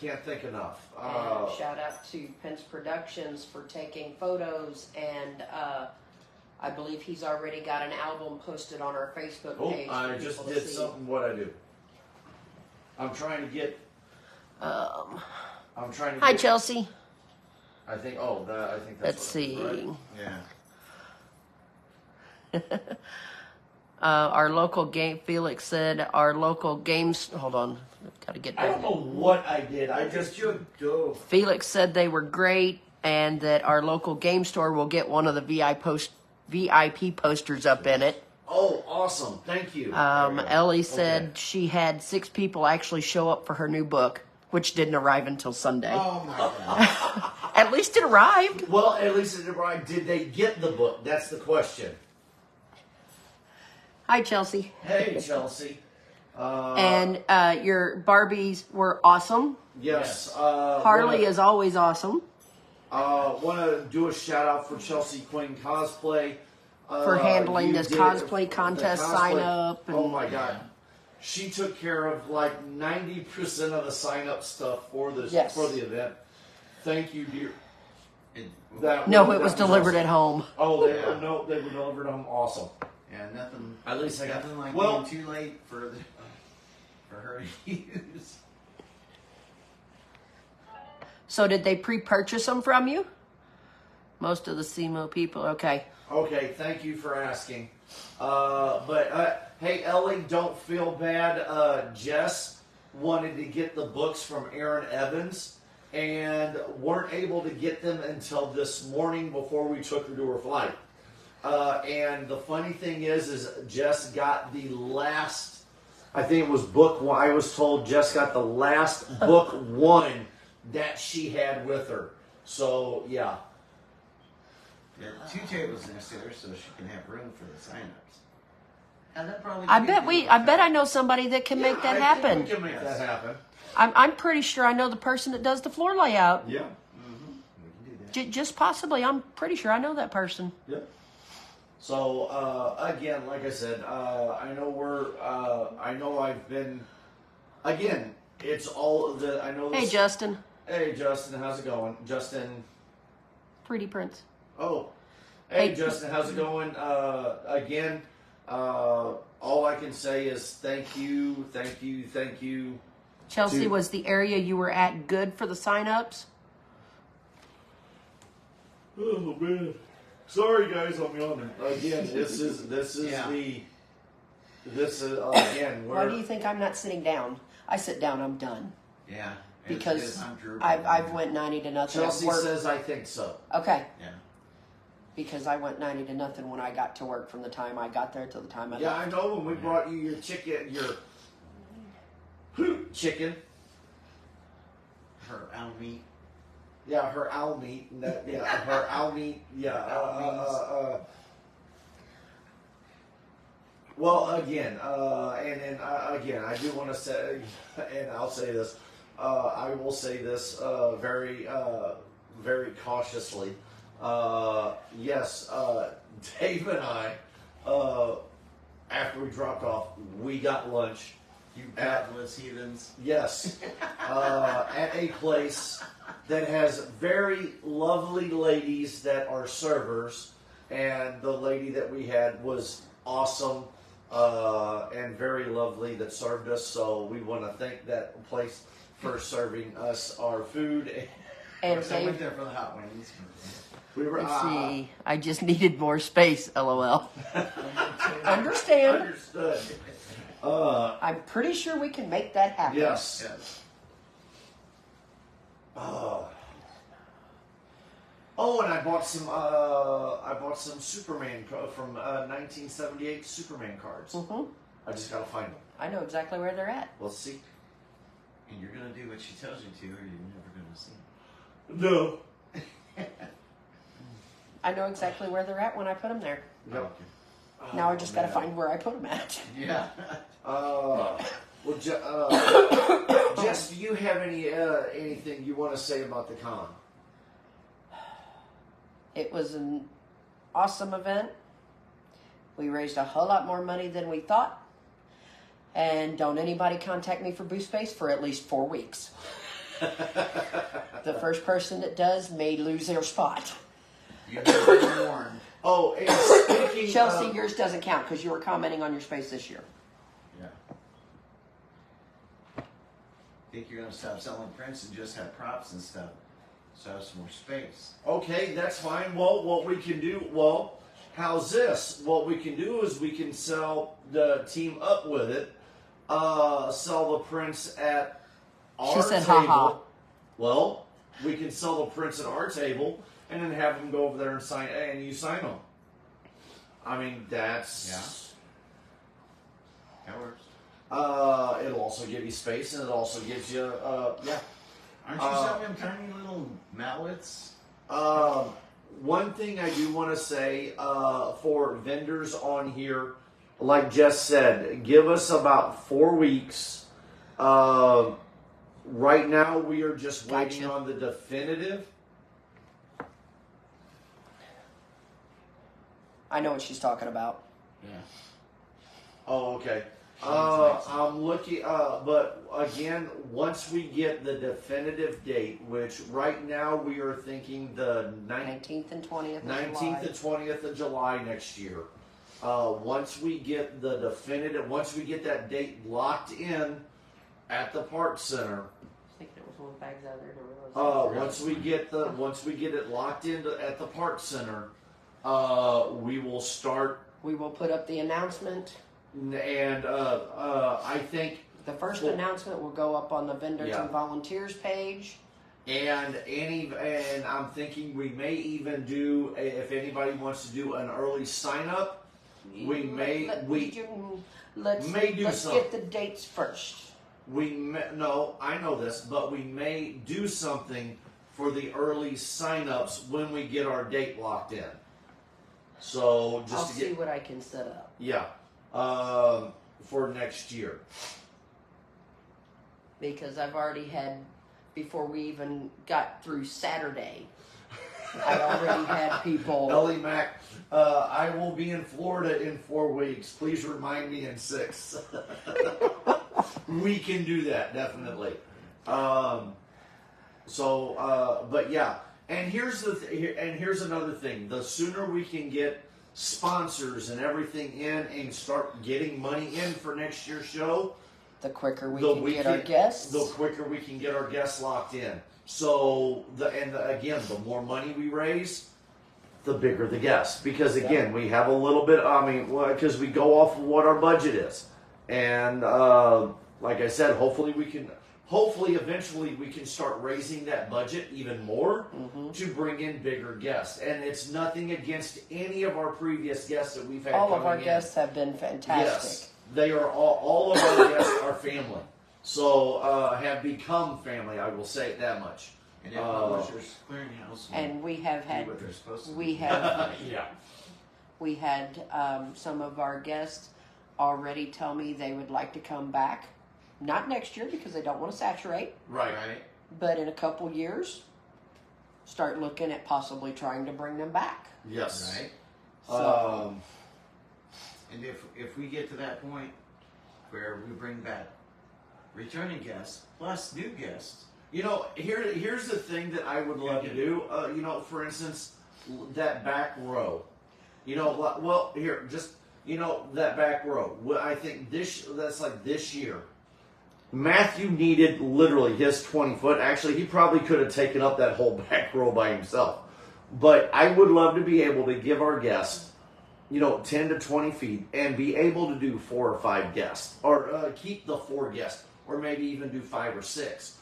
[SPEAKER 1] can't think enough.
[SPEAKER 4] And shout out to Pence Productions for taking photos, and I believe he's already got an album posted on our Facebook page.
[SPEAKER 1] I just
[SPEAKER 4] people to
[SPEAKER 1] did
[SPEAKER 4] see.
[SPEAKER 1] something. What I do? I'm trying to get. I'm trying to.
[SPEAKER 4] Hi,
[SPEAKER 1] get,
[SPEAKER 4] Chelsea.
[SPEAKER 1] I think. Oh, I think that's.
[SPEAKER 4] Let's see.
[SPEAKER 1] Right.
[SPEAKER 2] Yeah.
[SPEAKER 4] Our local game. Felix said our local games. Hold on, gotta get.
[SPEAKER 1] I don't know what I did. I just.
[SPEAKER 4] Felix said they were great, and that our local game store will get one of the VIP posters up in it.
[SPEAKER 1] Oh, awesome! Thank you.
[SPEAKER 4] Ellie said she had 6 people actually show up for her new book, which didn't arrive until Sunday.
[SPEAKER 2] Oh my God.
[SPEAKER 4] At least it arrived.
[SPEAKER 1] Well, at least it arrived. Did they get the book? That's the question.
[SPEAKER 4] Hi, Chelsea.
[SPEAKER 1] Hey, Chelsea.
[SPEAKER 4] And your Barbies were awesome.
[SPEAKER 1] Yes.
[SPEAKER 4] Harley is always awesome.
[SPEAKER 1] Want to do a shout out for Chelsea Quinn Cosplay
[SPEAKER 4] For handling
[SPEAKER 1] you
[SPEAKER 4] this
[SPEAKER 1] did
[SPEAKER 4] cosplay
[SPEAKER 1] the
[SPEAKER 4] contest
[SPEAKER 1] cosplay.
[SPEAKER 4] sign up. And
[SPEAKER 1] Oh my God, she took care of like 90% of the sign up stuff for this
[SPEAKER 4] Yes.
[SPEAKER 1] for the event. Thank you, dear.
[SPEAKER 2] It,
[SPEAKER 4] No, it was
[SPEAKER 1] that
[SPEAKER 4] delivered at
[SPEAKER 1] awesome.
[SPEAKER 4] home.
[SPEAKER 1] Oh, they
[SPEAKER 2] Yeah.
[SPEAKER 1] no, they were delivered home. Awesome.
[SPEAKER 2] yeah, nothing.
[SPEAKER 1] At least I got-
[SPEAKER 2] nothing like
[SPEAKER 1] well-
[SPEAKER 2] being too late for her to use.
[SPEAKER 4] So did they pre-purchase them from you? Most of the SEMO people. Okay.
[SPEAKER 1] Okay, thank you for asking. Hey, Ellie, don't feel bad. Jess wanted to get the books from Aaron Evans and weren't able to get them until this morning before we took her to her flight. And the funny thing is Jess got the last, I think it was book one. I was told Jess got the last book one that she had with her. So, yeah.
[SPEAKER 2] Yeah, 2 tables next to her so she can have room for the sign-ups. And that probably.
[SPEAKER 4] I bet I know somebody that can make that
[SPEAKER 1] I think
[SPEAKER 4] happen.
[SPEAKER 1] we can make that happen.
[SPEAKER 4] I'm pretty sure I know the person that does the floor layout.
[SPEAKER 1] Yeah.
[SPEAKER 2] We can do that.
[SPEAKER 4] Just possibly. I'm pretty sure I know that person.
[SPEAKER 1] Yeah. So again, like I said, I know I've been. Again, it's all the. I know.
[SPEAKER 4] Hey,
[SPEAKER 1] This,
[SPEAKER 4] Justin.
[SPEAKER 1] Hey, Justin, how's it going? Justin.
[SPEAKER 4] 3D prints.
[SPEAKER 1] Oh. Hey,
[SPEAKER 4] Hey.
[SPEAKER 1] Justin, how's it going? Again, all I can say is thank you.
[SPEAKER 4] Chelsea,
[SPEAKER 1] Dude.
[SPEAKER 4] was the area you were at good for the sign-ups?
[SPEAKER 1] Oh man, sorry guys, I'm yawning again. This is
[SPEAKER 2] Yeah.
[SPEAKER 1] again.
[SPEAKER 4] Why do you think I'm not sitting down? I sit down, I'm done.
[SPEAKER 2] Yeah.
[SPEAKER 4] Because
[SPEAKER 2] I'm drooping.
[SPEAKER 4] I've went 90 to nothing.
[SPEAKER 1] Chelsea
[SPEAKER 4] I've worked-
[SPEAKER 1] says I think so.
[SPEAKER 4] Okay.
[SPEAKER 2] Yeah.
[SPEAKER 4] because I went 90-0 when I got to work from the time I got there to the time I
[SPEAKER 1] Yeah,
[SPEAKER 4] left.
[SPEAKER 1] I know when we brought you your chicken.
[SPEAKER 2] Her owl meat.
[SPEAKER 1] Yeah, her owl meat. And that, yeah, her owl meat. Yeah. Well, again, and then again, I do want to say, and I'll say this. I will say this very, very cautiously. Yes, Dave and I, after we dropped off, we got lunch.
[SPEAKER 2] You godless heathens.
[SPEAKER 1] Yes, at a place that has very lovely ladies that are servers, and the lady that we had was awesome and very lovely that served us. So we want to thank that place for serving us our food.
[SPEAKER 4] And
[SPEAKER 2] So I went
[SPEAKER 4] Dave,
[SPEAKER 2] there for the hot wings.
[SPEAKER 1] We were
[SPEAKER 4] let's see, I just needed more space, LOL. Understand.
[SPEAKER 1] understood.
[SPEAKER 4] I'm pretty sure we can make that happen.
[SPEAKER 1] Yes.
[SPEAKER 2] Yes.
[SPEAKER 1] Oh, and I bought some Superman from 1978 Superman cards.
[SPEAKER 4] Hmm.
[SPEAKER 1] I just gotta find them.
[SPEAKER 4] I know exactly where they're at.
[SPEAKER 1] Let's see.
[SPEAKER 2] And you're gonna do what she tells you to, or you're never gonna see.
[SPEAKER 1] No.
[SPEAKER 4] I know exactly where they're at when I put them there.
[SPEAKER 1] Yep.
[SPEAKER 4] Now I just got to
[SPEAKER 1] man.
[SPEAKER 4] find where I put them at.
[SPEAKER 2] Yeah.
[SPEAKER 1] Well, Jess, do you have anything you want to say about the con?
[SPEAKER 4] It was an awesome event. We raised a whole lot more money than we thought. And don't anybody contact me for Boost Space for at least 4 weeks. The first person that does may lose their spot.
[SPEAKER 2] You've been warned.
[SPEAKER 1] Oh, and speaking
[SPEAKER 4] Chelsea,
[SPEAKER 1] of,
[SPEAKER 4] yours doesn't count because you were commenting on your space this year.
[SPEAKER 2] Yeah. Think you're gonna stop selling prints and just have props and stuff, so have some more space.
[SPEAKER 1] okay, that's fine. Well, what we can do, how's this? What we can do is we can team up with it, sell the prints at our
[SPEAKER 4] She said,
[SPEAKER 1] table.
[SPEAKER 4] "Ha-ha."
[SPEAKER 1] Well, we can sell the prints at our table and then have them go over there and sign, and you sign them. I mean, that's
[SPEAKER 2] That works.
[SPEAKER 1] It'll also give you space, and it also gives you
[SPEAKER 2] Aren't you selling them tiny little mallets?
[SPEAKER 1] One thing I do want to say for vendors on here, like Jess said, give us about 4 weeks. Right now, we are just waiting
[SPEAKER 4] Gotcha.
[SPEAKER 1] on the definitive.
[SPEAKER 4] I know what she's talking about.
[SPEAKER 2] Yeah.
[SPEAKER 1] Oh, okay. I'm looking, but again, once we get the definitive date, which right now we are thinking the
[SPEAKER 4] 19th and 20th of
[SPEAKER 1] 19th
[SPEAKER 4] July.
[SPEAKER 1] and 20th of July next year. Once we get the definitive, once we get that date locked in at the Park Center,
[SPEAKER 4] I was thinking it was one of the bags out there.
[SPEAKER 1] once we get it locked in at the Park Center, we will start.
[SPEAKER 4] We will put up the announcement.
[SPEAKER 1] And I think,
[SPEAKER 4] The first
[SPEAKER 1] Well,
[SPEAKER 4] announcement will go up on the vendors
[SPEAKER 1] Yeah.
[SPEAKER 4] and volunteers page.
[SPEAKER 1] and I'm thinking we may even do, if anybody wants to do an early sign up, we may
[SPEAKER 4] Let's
[SPEAKER 1] may do
[SPEAKER 4] let's
[SPEAKER 1] some.
[SPEAKER 4] get the dates first.
[SPEAKER 1] no, I know this, but we may do something for the early sign-ups when we get our date locked in. So
[SPEAKER 4] I'll
[SPEAKER 1] just to
[SPEAKER 4] see
[SPEAKER 1] get,
[SPEAKER 4] what I can set up.
[SPEAKER 1] yeah, for next year.
[SPEAKER 4] Because I've already had, before we even got through Saturday, I already had people.
[SPEAKER 1] Ellie Mac, I will be in Florida in 4 weeks. Please remind me in 6. We can do that, definitely. But yeah, and here's here's another thing. The sooner we can get sponsors and everything in and start getting money in for next year's show,
[SPEAKER 4] The quicker we
[SPEAKER 1] the
[SPEAKER 4] can get our guests.
[SPEAKER 1] the quicker we can get our guests locked in. So again, the more money we raise, the bigger the guests. Because again, we have a little bit. I mean, because we go off of what our budget is, and like I said, hopefully hopefully eventually we can start raising that budget even more to bring in bigger guests. And it's nothing against any of our previous guests that we've had.
[SPEAKER 4] All of our
[SPEAKER 1] coming in.
[SPEAKER 4] guests have been fantastic.
[SPEAKER 1] Yes, they are all of our guests are family. So have become family. I will say it that much.
[SPEAKER 2] And if Publishers Clearinghouse will
[SPEAKER 4] And we have
[SPEAKER 2] do
[SPEAKER 4] had,
[SPEAKER 2] what they're supposed to
[SPEAKER 4] we
[SPEAKER 2] do.
[SPEAKER 4] have,
[SPEAKER 1] Yeah.
[SPEAKER 4] we had some of our guests already tell me they would like to come back. Not next year because they don't want to saturate,
[SPEAKER 1] Right.
[SPEAKER 2] Right?
[SPEAKER 4] but in a couple years, start looking at possibly trying to bring them back.
[SPEAKER 1] Yes.
[SPEAKER 2] Right?
[SPEAKER 4] So,
[SPEAKER 2] And if we get to that point where we bring back returning guests plus new guests,
[SPEAKER 1] You know, here's the thing that I would love to do. You know, for instance, that back row. You know, well, here, just that back row. I think that's like this year. Matthew needed literally his 20 foot. Actually, he probably could have taken up that whole back row by himself. But I would love to be able to give our guests, 10 to 20 feet and be able to do 4 or 5 guests, or keep the 4 guests, or maybe even do 5 or 6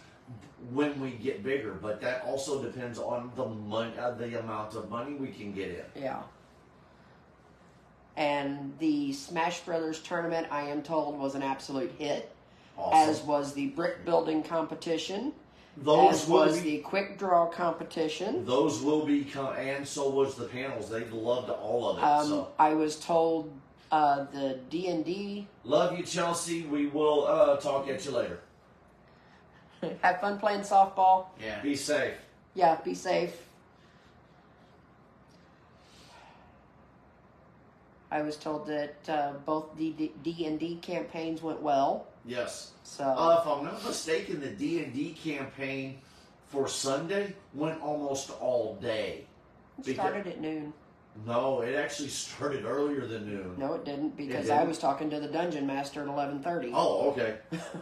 [SPEAKER 1] when we get bigger. But that also depends on the money, the amount of money we can get in.
[SPEAKER 4] yeah. And the Smash Brothers tournament, I am told, was an absolute hit,
[SPEAKER 1] Awesome.
[SPEAKER 4] as was the brick building competition,
[SPEAKER 1] Those
[SPEAKER 4] as
[SPEAKER 1] will
[SPEAKER 4] was
[SPEAKER 1] be.
[SPEAKER 4] the quick draw competition.
[SPEAKER 1] Those will be, and so was the panels. They loved all of it. So
[SPEAKER 4] I was told the D&D,
[SPEAKER 1] love you, Chelsea. We will talk at you later.
[SPEAKER 4] have fun playing softball.
[SPEAKER 2] yeah.
[SPEAKER 1] Be safe.
[SPEAKER 4] Yeah, be safe. I was told that both D&D campaigns went well.
[SPEAKER 1] Yes.
[SPEAKER 4] So
[SPEAKER 1] If I'm not mistaken, the D&D campaign for Sunday went almost all day.
[SPEAKER 4] it started at noon.
[SPEAKER 1] No, it actually started earlier than noon.
[SPEAKER 4] No, it didn't because
[SPEAKER 1] didn't?
[SPEAKER 4] I was talking to the dungeon master at 11:30.
[SPEAKER 1] Oh, okay.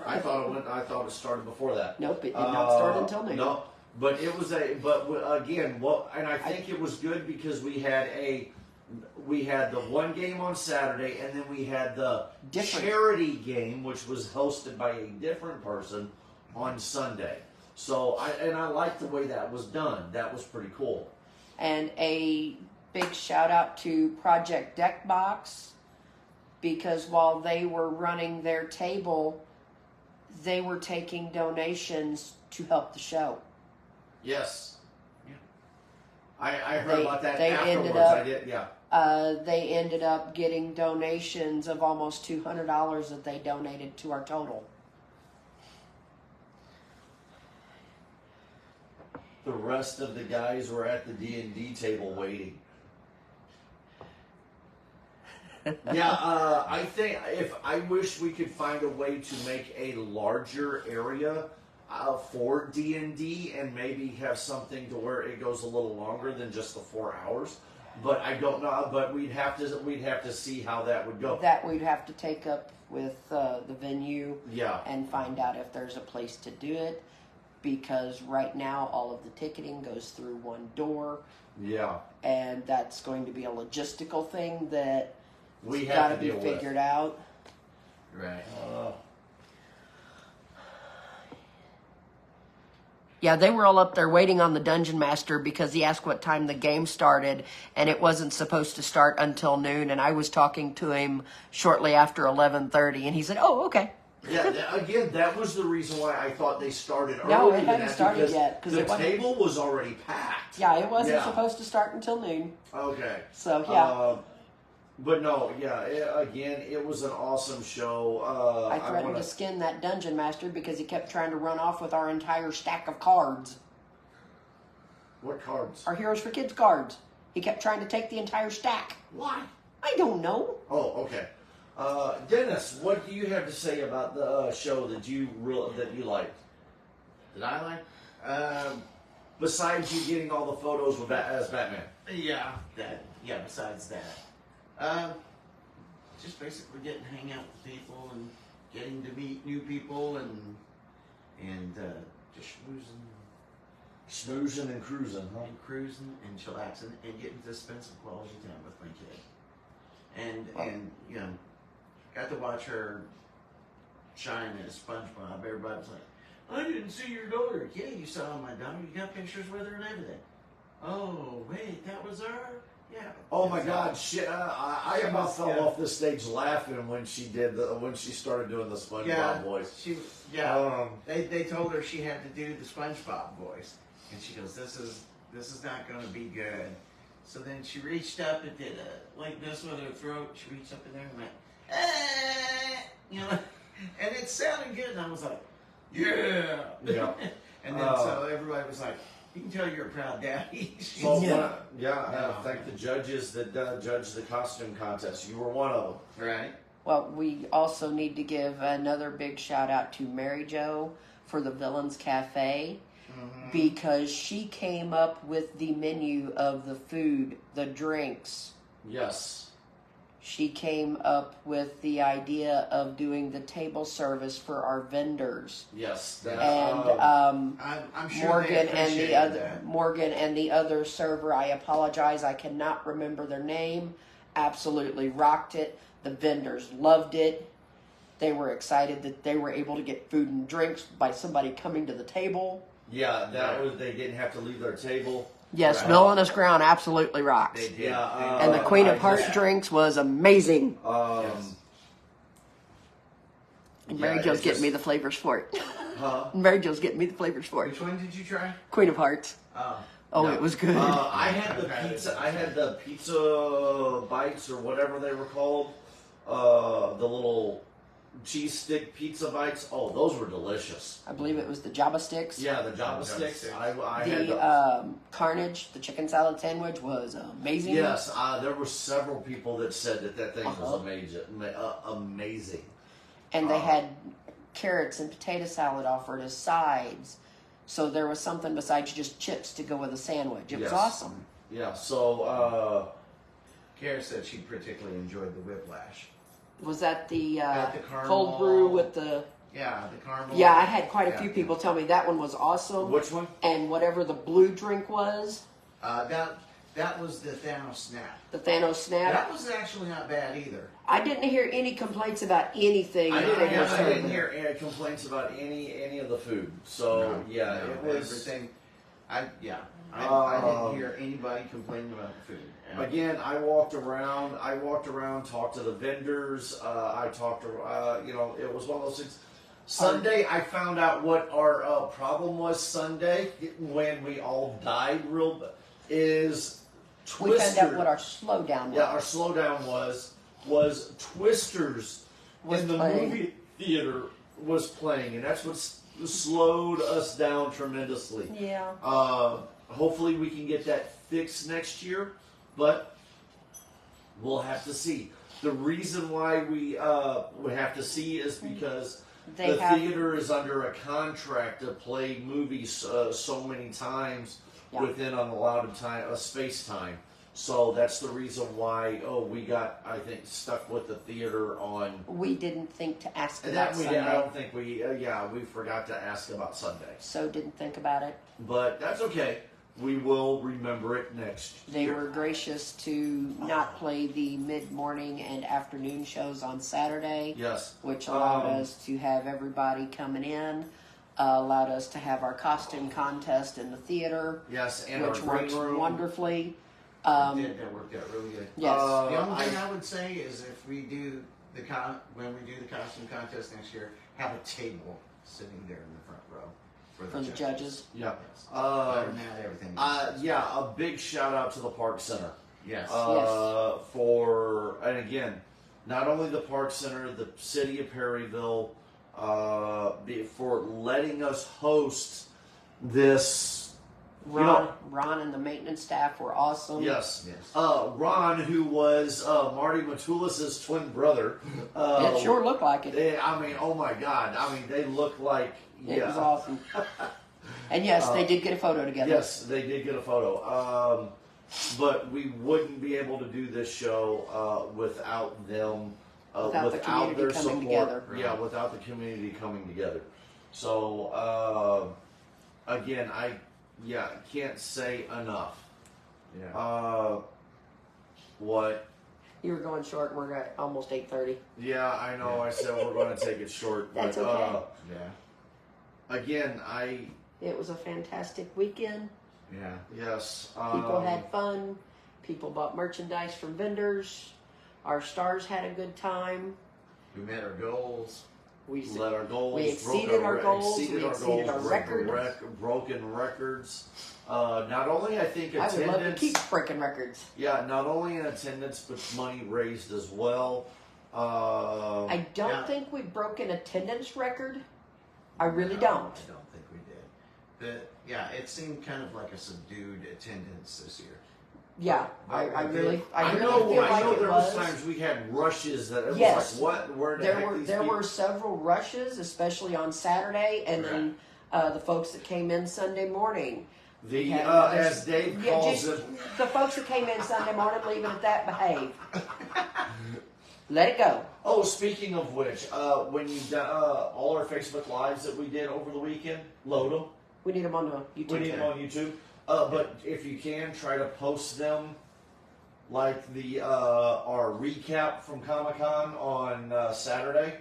[SPEAKER 1] I thought it started before that.
[SPEAKER 4] Nope, it did not start until noon.
[SPEAKER 1] No, but it was again, and I think it was good because we had the one game on Saturday, and then we had the
[SPEAKER 4] Different.
[SPEAKER 1] charity game, which was hosted by a different person on Sunday. So I liked the way that was done. That was pretty cool.
[SPEAKER 4] And a big shout out to Project Deckbox because while they were running their table, they were taking donations to help the show.
[SPEAKER 1] Yes. Yeah. I heard
[SPEAKER 4] They-
[SPEAKER 1] about that
[SPEAKER 4] they
[SPEAKER 1] afterwards.
[SPEAKER 4] ended up-
[SPEAKER 1] I did. Yeah.
[SPEAKER 4] They ended up getting donations of almost $200 that they donated to our total.
[SPEAKER 1] The rest of the guys were at the D&D table waiting. Yeah, I wish we could find a way to make a larger area for D&D and maybe have something to where it goes a little longer than just the 4 hours. But I don't know. But we'd have to see how that would go.
[SPEAKER 4] That we'd have to take up with the venue
[SPEAKER 1] Yeah.
[SPEAKER 4] and find out if there's a place to do it. Because right now all of the ticketing goes through one door,
[SPEAKER 1] Yeah.
[SPEAKER 4] and that's going to be a logistical thing that
[SPEAKER 1] We
[SPEAKER 4] got
[SPEAKER 1] have
[SPEAKER 4] to
[SPEAKER 1] to
[SPEAKER 4] be
[SPEAKER 1] deal
[SPEAKER 4] figured out.
[SPEAKER 2] Right.
[SPEAKER 1] with.
[SPEAKER 4] Yeah, they were all up there waiting on the dungeon master because he asked what time the game started, and it wasn't supposed to start until noon. And I was talking to him shortly after 11:30, and he said, "Oh, okay."
[SPEAKER 1] Yeah, again, that was the reason why I thought they started earlier.
[SPEAKER 4] No, it
[SPEAKER 1] than
[SPEAKER 4] hadn't
[SPEAKER 1] that
[SPEAKER 4] started
[SPEAKER 1] because
[SPEAKER 4] yet, 'cause
[SPEAKER 1] the
[SPEAKER 4] it wasn't-
[SPEAKER 1] table was already packed.
[SPEAKER 4] Yeah, it wasn't
[SPEAKER 1] Yeah.
[SPEAKER 4] supposed to start until noon.
[SPEAKER 1] Okay.
[SPEAKER 4] So yeah,
[SPEAKER 1] But no, yeah. Again, it was an awesome show.
[SPEAKER 4] I threatened to skin that dungeon master because he kept trying to run off with our entire stack of cards,
[SPEAKER 1] What cards?
[SPEAKER 4] our Heroes for Kids cards. He kept trying to take the entire stack.
[SPEAKER 1] Why?
[SPEAKER 4] I don't know.
[SPEAKER 1] Oh, okay. Dennis, what do you have to say about the show that you liked?
[SPEAKER 2] Did I like?
[SPEAKER 1] Besides you getting all the photos with as Batman.
[SPEAKER 2] Yeah. Besides that, just basically getting to hang out with people and getting to meet new people and just
[SPEAKER 1] Schmoozing and cruising, huh?
[SPEAKER 2] and cruising and chillaxing and getting to spend some quality time with my kid. And you know, got to watch her shine as SpongeBob. Everybody was like, I didn't see your daughter. Yeah, you saw my daughter. You got pictures with her and everything. Oh, wait, that was her? Yeah.
[SPEAKER 1] Oh my God! Shit! I about fell
[SPEAKER 2] Yeah.
[SPEAKER 1] off the stage laughing when she started doing the SpongeBob
[SPEAKER 2] Yeah,
[SPEAKER 1] voice.
[SPEAKER 2] yeah. They told her she had to do the SpongeBob voice, and she goes, "This is not going to be good." So then she reached up and did like this with her throat. She reached up in there and went, you know, and it sounded good. And I was like, "Yeah,
[SPEAKER 1] Yeah.
[SPEAKER 2] And then so everybody was like, "You can tell you're a proud daddy."
[SPEAKER 1] So
[SPEAKER 4] Yeah.
[SPEAKER 1] yeah, thank the judges that judged the costume contest. You were one of them.
[SPEAKER 2] Right.
[SPEAKER 4] Well, we also need to give another big shout out to Mary Jo for the Villains Cafe because she came up with the menu of the food, the drinks.
[SPEAKER 1] Yes.
[SPEAKER 4] She came up with the idea of doing the table service for our vendors.
[SPEAKER 1] Yes. That,
[SPEAKER 4] And
[SPEAKER 2] I'm sure
[SPEAKER 4] Morgan
[SPEAKER 2] they
[SPEAKER 4] and the
[SPEAKER 2] appreciated
[SPEAKER 4] other
[SPEAKER 2] that.
[SPEAKER 4] Morgan and the other server, I apologize, I cannot remember their name. Absolutely rocked it. The vendors loved it. They were excited that they were able to get food and drinks by somebody coming to the table.
[SPEAKER 1] yeah, that was. They didn't have to leave their table.
[SPEAKER 4] Yes,
[SPEAKER 2] Right.
[SPEAKER 4] Villainous Ground absolutely rocks.
[SPEAKER 2] They did.
[SPEAKER 1] Yeah,
[SPEAKER 4] And the Queen of
[SPEAKER 1] I
[SPEAKER 4] Hearts
[SPEAKER 1] just-
[SPEAKER 4] drinks was amazing.
[SPEAKER 2] Yes.
[SPEAKER 4] And Mary
[SPEAKER 1] yeah,
[SPEAKER 4] Jo's
[SPEAKER 1] it
[SPEAKER 4] getting
[SPEAKER 1] just-
[SPEAKER 4] me the flavors for it.
[SPEAKER 1] Huh?
[SPEAKER 4] Mary Jo's getting me the flavors for it.
[SPEAKER 2] Which one did you try?
[SPEAKER 4] Queen of Hearts.
[SPEAKER 2] Oh.
[SPEAKER 4] Oh,
[SPEAKER 1] No.
[SPEAKER 4] it was good.
[SPEAKER 1] I had the pizza. I had the pizza bites or whatever they were called. The little cheese stick pizza bites. Oh, those were delicious.
[SPEAKER 4] I believe it was the Jabba Sticks.
[SPEAKER 1] Yeah, the Java
[SPEAKER 2] Java
[SPEAKER 1] sticks.
[SPEAKER 2] sticks.
[SPEAKER 1] I had
[SPEAKER 4] The
[SPEAKER 1] those.
[SPEAKER 4] Carnage, the chicken salad sandwich was amazing.
[SPEAKER 1] Yes, there were several people that said that thing
[SPEAKER 4] Uh-huh.
[SPEAKER 1] was amazing. Amazing.
[SPEAKER 4] And they had carrots and potato salad offered as sides. So there was something besides just chips to go with a sandwich. It was
[SPEAKER 1] Yes.
[SPEAKER 4] awesome.
[SPEAKER 1] Yeah. So
[SPEAKER 2] Kara said she particularly enjoyed the whiplash.
[SPEAKER 4] Was that the,
[SPEAKER 2] At the Carnival.
[SPEAKER 4] cold brew with the...
[SPEAKER 2] Yeah, the caramel.
[SPEAKER 4] Yeah, I had quite a
[SPEAKER 2] Yeah.
[SPEAKER 4] few people tell me that one was awesome.
[SPEAKER 1] which one?
[SPEAKER 4] And whatever the blue drink was,
[SPEAKER 2] That was the Thanos snap.
[SPEAKER 4] the Thanos Snap,
[SPEAKER 2] That was actually not bad either.
[SPEAKER 4] I didn't hear any complaints about anything.
[SPEAKER 2] I
[SPEAKER 4] that
[SPEAKER 2] didn't
[SPEAKER 4] they
[SPEAKER 2] hear-
[SPEAKER 4] were
[SPEAKER 2] I
[SPEAKER 1] I
[SPEAKER 4] serving.
[SPEAKER 1] didn't hear any complaints about any of the food. So
[SPEAKER 2] No,
[SPEAKER 1] yeah,
[SPEAKER 2] no,
[SPEAKER 1] it was.
[SPEAKER 2] everything. I didn't hear anybody complaining about the food. Yeah.
[SPEAKER 1] Again, I walked around, talked to the vendors. I talked to, it was one of those things. Sunday, I found out what our problem was Sunday when we all died is
[SPEAKER 4] We
[SPEAKER 1] Twister.
[SPEAKER 4] found out what our slowdown was.
[SPEAKER 1] Yeah, our slowdown was Twisters
[SPEAKER 4] Was
[SPEAKER 1] in the
[SPEAKER 4] playing.
[SPEAKER 1] movie theater was playing, and that's what slowed us down tremendously.
[SPEAKER 4] Yeah.
[SPEAKER 1] Hopefully we can get that fixed next year, but we'll have to see. The reason why we have to see is because
[SPEAKER 4] They
[SPEAKER 1] the
[SPEAKER 4] have-
[SPEAKER 1] theater is under a contract to play movies so many times
[SPEAKER 4] Yeah.
[SPEAKER 1] within an allotted time, a space time. So that's the reason why we got, I think, stuck with the theater on.
[SPEAKER 4] We didn't think to ask
[SPEAKER 1] And
[SPEAKER 4] about
[SPEAKER 1] that we
[SPEAKER 4] Sunday.
[SPEAKER 1] I don't think we forgot to ask about Sunday,
[SPEAKER 4] So didn't think about it.
[SPEAKER 1] but that's okay. We will remember it next
[SPEAKER 4] They
[SPEAKER 1] year.
[SPEAKER 4] were gracious to not play the mid-morning and afternoon shows on Saturday,
[SPEAKER 1] Yes.
[SPEAKER 4] which allowed us to have everybody coming in, allowed us to have our costume contest in the theater,
[SPEAKER 1] Yes, and
[SPEAKER 4] which
[SPEAKER 1] our
[SPEAKER 4] worked
[SPEAKER 1] green room.
[SPEAKER 4] wonderfully.
[SPEAKER 2] That worked out really good.
[SPEAKER 4] Yes.
[SPEAKER 2] The only thing I would say is if we do when we do the costume contest next year, have a table sitting there in the front row
[SPEAKER 4] For the judges.
[SPEAKER 1] Yeah.
[SPEAKER 2] Yes. Other than that, everything. else is-
[SPEAKER 1] Yeah, a big shout out to the Park Center.
[SPEAKER 2] Yes.
[SPEAKER 1] And again, not only the Park Center, the city of Perryville, for letting us host this.
[SPEAKER 4] Ron and the maintenance staff were awesome.
[SPEAKER 1] Yes.
[SPEAKER 2] Yes.
[SPEAKER 1] Ron, who was Marty Matulis' twin brother.
[SPEAKER 4] It sure looked like it.
[SPEAKER 1] Oh my God. They look like.
[SPEAKER 4] It was awesome. And yes, they did get a photo together.
[SPEAKER 1] Yes, they did get a photo. But we wouldn't be able to do this show without them,
[SPEAKER 4] Without the community
[SPEAKER 1] their
[SPEAKER 4] coming
[SPEAKER 1] support.
[SPEAKER 4] together.
[SPEAKER 1] Yeah, without the community coming together. So again, I can't say enough.
[SPEAKER 2] Yeah.
[SPEAKER 1] What?
[SPEAKER 4] You were going short. We're at almost 8:30.
[SPEAKER 1] Yeah, I know. I said we're going to take it short, but
[SPEAKER 4] That's okay.
[SPEAKER 2] Yeah.
[SPEAKER 1] again,
[SPEAKER 4] It was a fantastic weekend.
[SPEAKER 2] Yeah.
[SPEAKER 1] yes.
[SPEAKER 4] People had fun. People bought merchandise from vendors. Our stars had a good time.
[SPEAKER 2] We met our goals.
[SPEAKER 4] We
[SPEAKER 1] let our goals.
[SPEAKER 4] we exceeded our goals. We exceeded our
[SPEAKER 1] broke
[SPEAKER 4] records.
[SPEAKER 1] Broken records. Not only I think
[SPEAKER 4] I would love to
[SPEAKER 1] attendance.
[SPEAKER 4] keep breaking records.
[SPEAKER 1] Yeah, not only in attendance, but money raised as well.
[SPEAKER 4] I don't
[SPEAKER 2] Yeah.
[SPEAKER 4] think we broke an attendance record. I really
[SPEAKER 2] No,
[SPEAKER 4] don't.
[SPEAKER 2] I don't think we did. But yeah, it seemed kind of like a subdued attendance this year.
[SPEAKER 4] Yeah, I really feel
[SPEAKER 1] I
[SPEAKER 4] like
[SPEAKER 1] know
[SPEAKER 4] it
[SPEAKER 1] there
[SPEAKER 4] was.
[SPEAKER 1] times we had rushes that it
[SPEAKER 4] Yes.
[SPEAKER 1] was like, what? Where the
[SPEAKER 4] There
[SPEAKER 1] heck
[SPEAKER 4] were
[SPEAKER 1] these
[SPEAKER 4] there
[SPEAKER 1] people?
[SPEAKER 4] were several rushes, especially on Saturday, and then the folks that came in Sunday morning.
[SPEAKER 1] The
[SPEAKER 4] had another-
[SPEAKER 1] as Dave
[SPEAKER 4] Yeah,
[SPEAKER 1] calls
[SPEAKER 4] just
[SPEAKER 1] it.
[SPEAKER 4] the folks that came in Sunday morning, leaving at that, behave. Let it go.
[SPEAKER 1] Oh, speaking of which, when you all our Facebook lives that we did over the weekend, load them.
[SPEAKER 4] We need them on the YouTube
[SPEAKER 1] We need them
[SPEAKER 4] channel.
[SPEAKER 1] on YouTube. But if you can, try to post them, like the our recap from Comic Con on Saturday.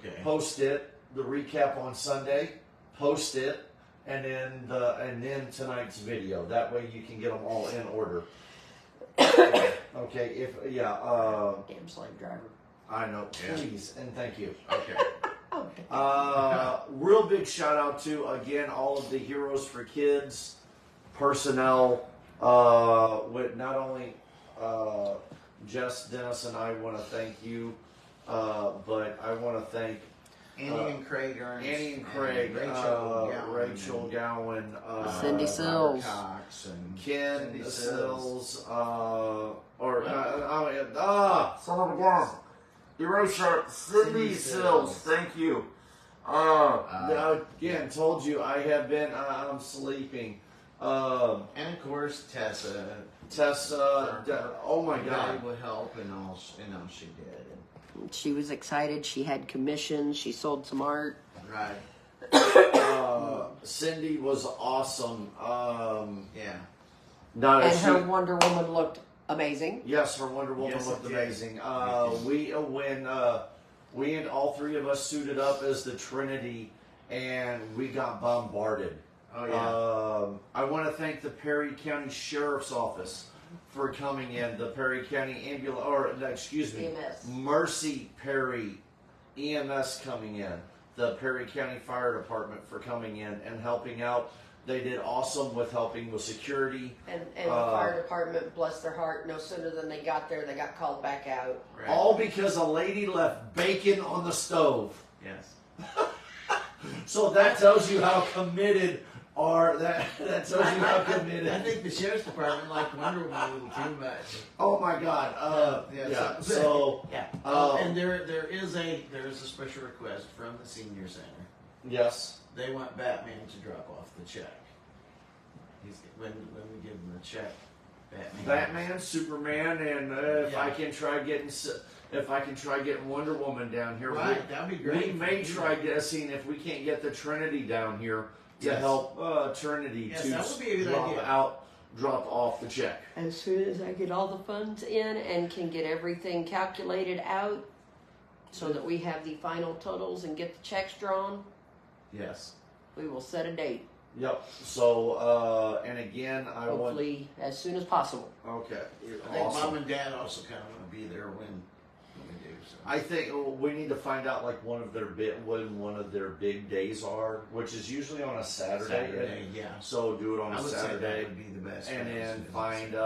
[SPEAKER 2] Okay.
[SPEAKER 1] Post it. The recap on Sunday. Post it, and then tonight's video. That way you can get them all in order. Okay.
[SPEAKER 4] Damn slave driver.
[SPEAKER 1] I know.
[SPEAKER 2] Yeah.
[SPEAKER 1] Please and thank you.
[SPEAKER 2] Okay.
[SPEAKER 1] Real big shout out to again all of the Heroes for Kids personnel. With not only Jess, Dennis, and I want to thank you, but I want to thank
[SPEAKER 2] Annie and Craig Ernst.
[SPEAKER 1] Annie and Craig, Rachel Gowan,
[SPEAKER 4] Cindy Sills.
[SPEAKER 2] Cox and
[SPEAKER 1] Ken
[SPEAKER 2] Cindy
[SPEAKER 1] Sills, son of a gun. Erasure, Cindy
[SPEAKER 2] Cindy
[SPEAKER 1] Sills,
[SPEAKER 2] Sills.
[SPEAKER 1] thank you. Again, told you I have been, I'm sleeping.
[SPEAKER 2] And of course Tessa.
[SPEAKER 1] Tessa, oh my God.
[SPEAKER 2] Valuable help and all she did.
[SPEAKER 4] She was excited. She had commissions. She sold some art.
[SPEAKER 2] Right.
[SPEAKER 1] Cindy was awesome.
[SPEAKER 2] Yeah.
[SPEAKER 1] Not
[SPEAKER 4] And
[SPEAKER 1] as
[SPEAKER 4] her
[SPEAKER 1] she,
[SPEAKER 4] Wonder Woman looked amazing.
[SPEAKER 1] yes, her Wonder Woman
[SPEAKER 2] Yes, it
[SPEAKER 1] looked
[SPEAKER 2] did.
[SPEAKER 1] amazing.
[SPEAKER 2] It did.
[SPEAKER 1] We and all three of us suited up as the Trinity, and we got bombarded.
[SPEAKER 2] Oh yeah.
[SPEAKER 1] I want to thank the Perry County Sheriff's Office for coming in. The Perry County
[SPEAKER 4] EMS.
[SPEAKER 1] Mercy Perry EMS coming in. The Perry County Fire Department for coming in and helping out. They did awesome with helping with security.
[SPEAKER 4] And the fire department, bless their heart, no sooner than they got there, they got called back out.
[SPEAKER 2] Right.
[SPEAKER 1] All because a lady left bacon on the stove.
[SPEAKER 2] Yes.
[SPEAKER 1] So that tells you how committed that tells you how committed.
[SPEAKER 2] I think the sheriff's department liked Wonder Woman a little too much.
[SPEAKER 1] Oh my God.
[SPEAKER 2] Yeah,
[SPEAKER 1] So
[SPEAKER 2] Yeah.
[SPEAKER 1] Oh.
[SPEAKER 2] And there is a special request from the senior center.
[SPEAKER 1] yes.
[SPEAKER 2] They want Batman to drop off the check. When we give him the check,
[SPEAKER 1] Batman, Superman, and if I can try getting Wonder Woman down here,
[SPEAKER 2] Right, that'd be great.
[SPEAKER 1] we may try seeing if we can't get the Trinity down here to
[SPEAKER 2] Yes.
[SPEAKER 1] help Trinity
[SPEAKER 2] Yes,
[SPEAKER 1] to
[SPEAKER 2] that would be a good idea.
[SPEAKER 1] drop off the check.
[SPEAKER 4] As soon as I get all the funds in and can get everything calculated out so that we have the final totals and get the checks drawn,
[SPEAKER 2] Yes.
[SPEAKER 4] we will set a date.
[SPEAKER 1] Yep. So and again, I want.
[SPEAKER 4] Hopefully as soon as possible.
[SPEAKER 1] Okay.
[SPEAKER 2] I think
[SPEAKER 1] Awesome.
[SPEAKER 2] Mom and Dad also kind of want to be there when we do. So.
[SPEAKER 1] I think we need to find out like when one of their big days are, which is usually on a Saturday.
[SPEAKER 2] yeah.
[SPEAKER 1] So do it on
[SPEAKER 2] I
[SPEAKER 1] a
[SPEAKER 2] would say that
[SPEAKER 1] Saturday,
[SPEAKER 2] would be the best.
[SPEAKER 1] and
[SPEAKER 2] for us.
[SPEAKER 1] then find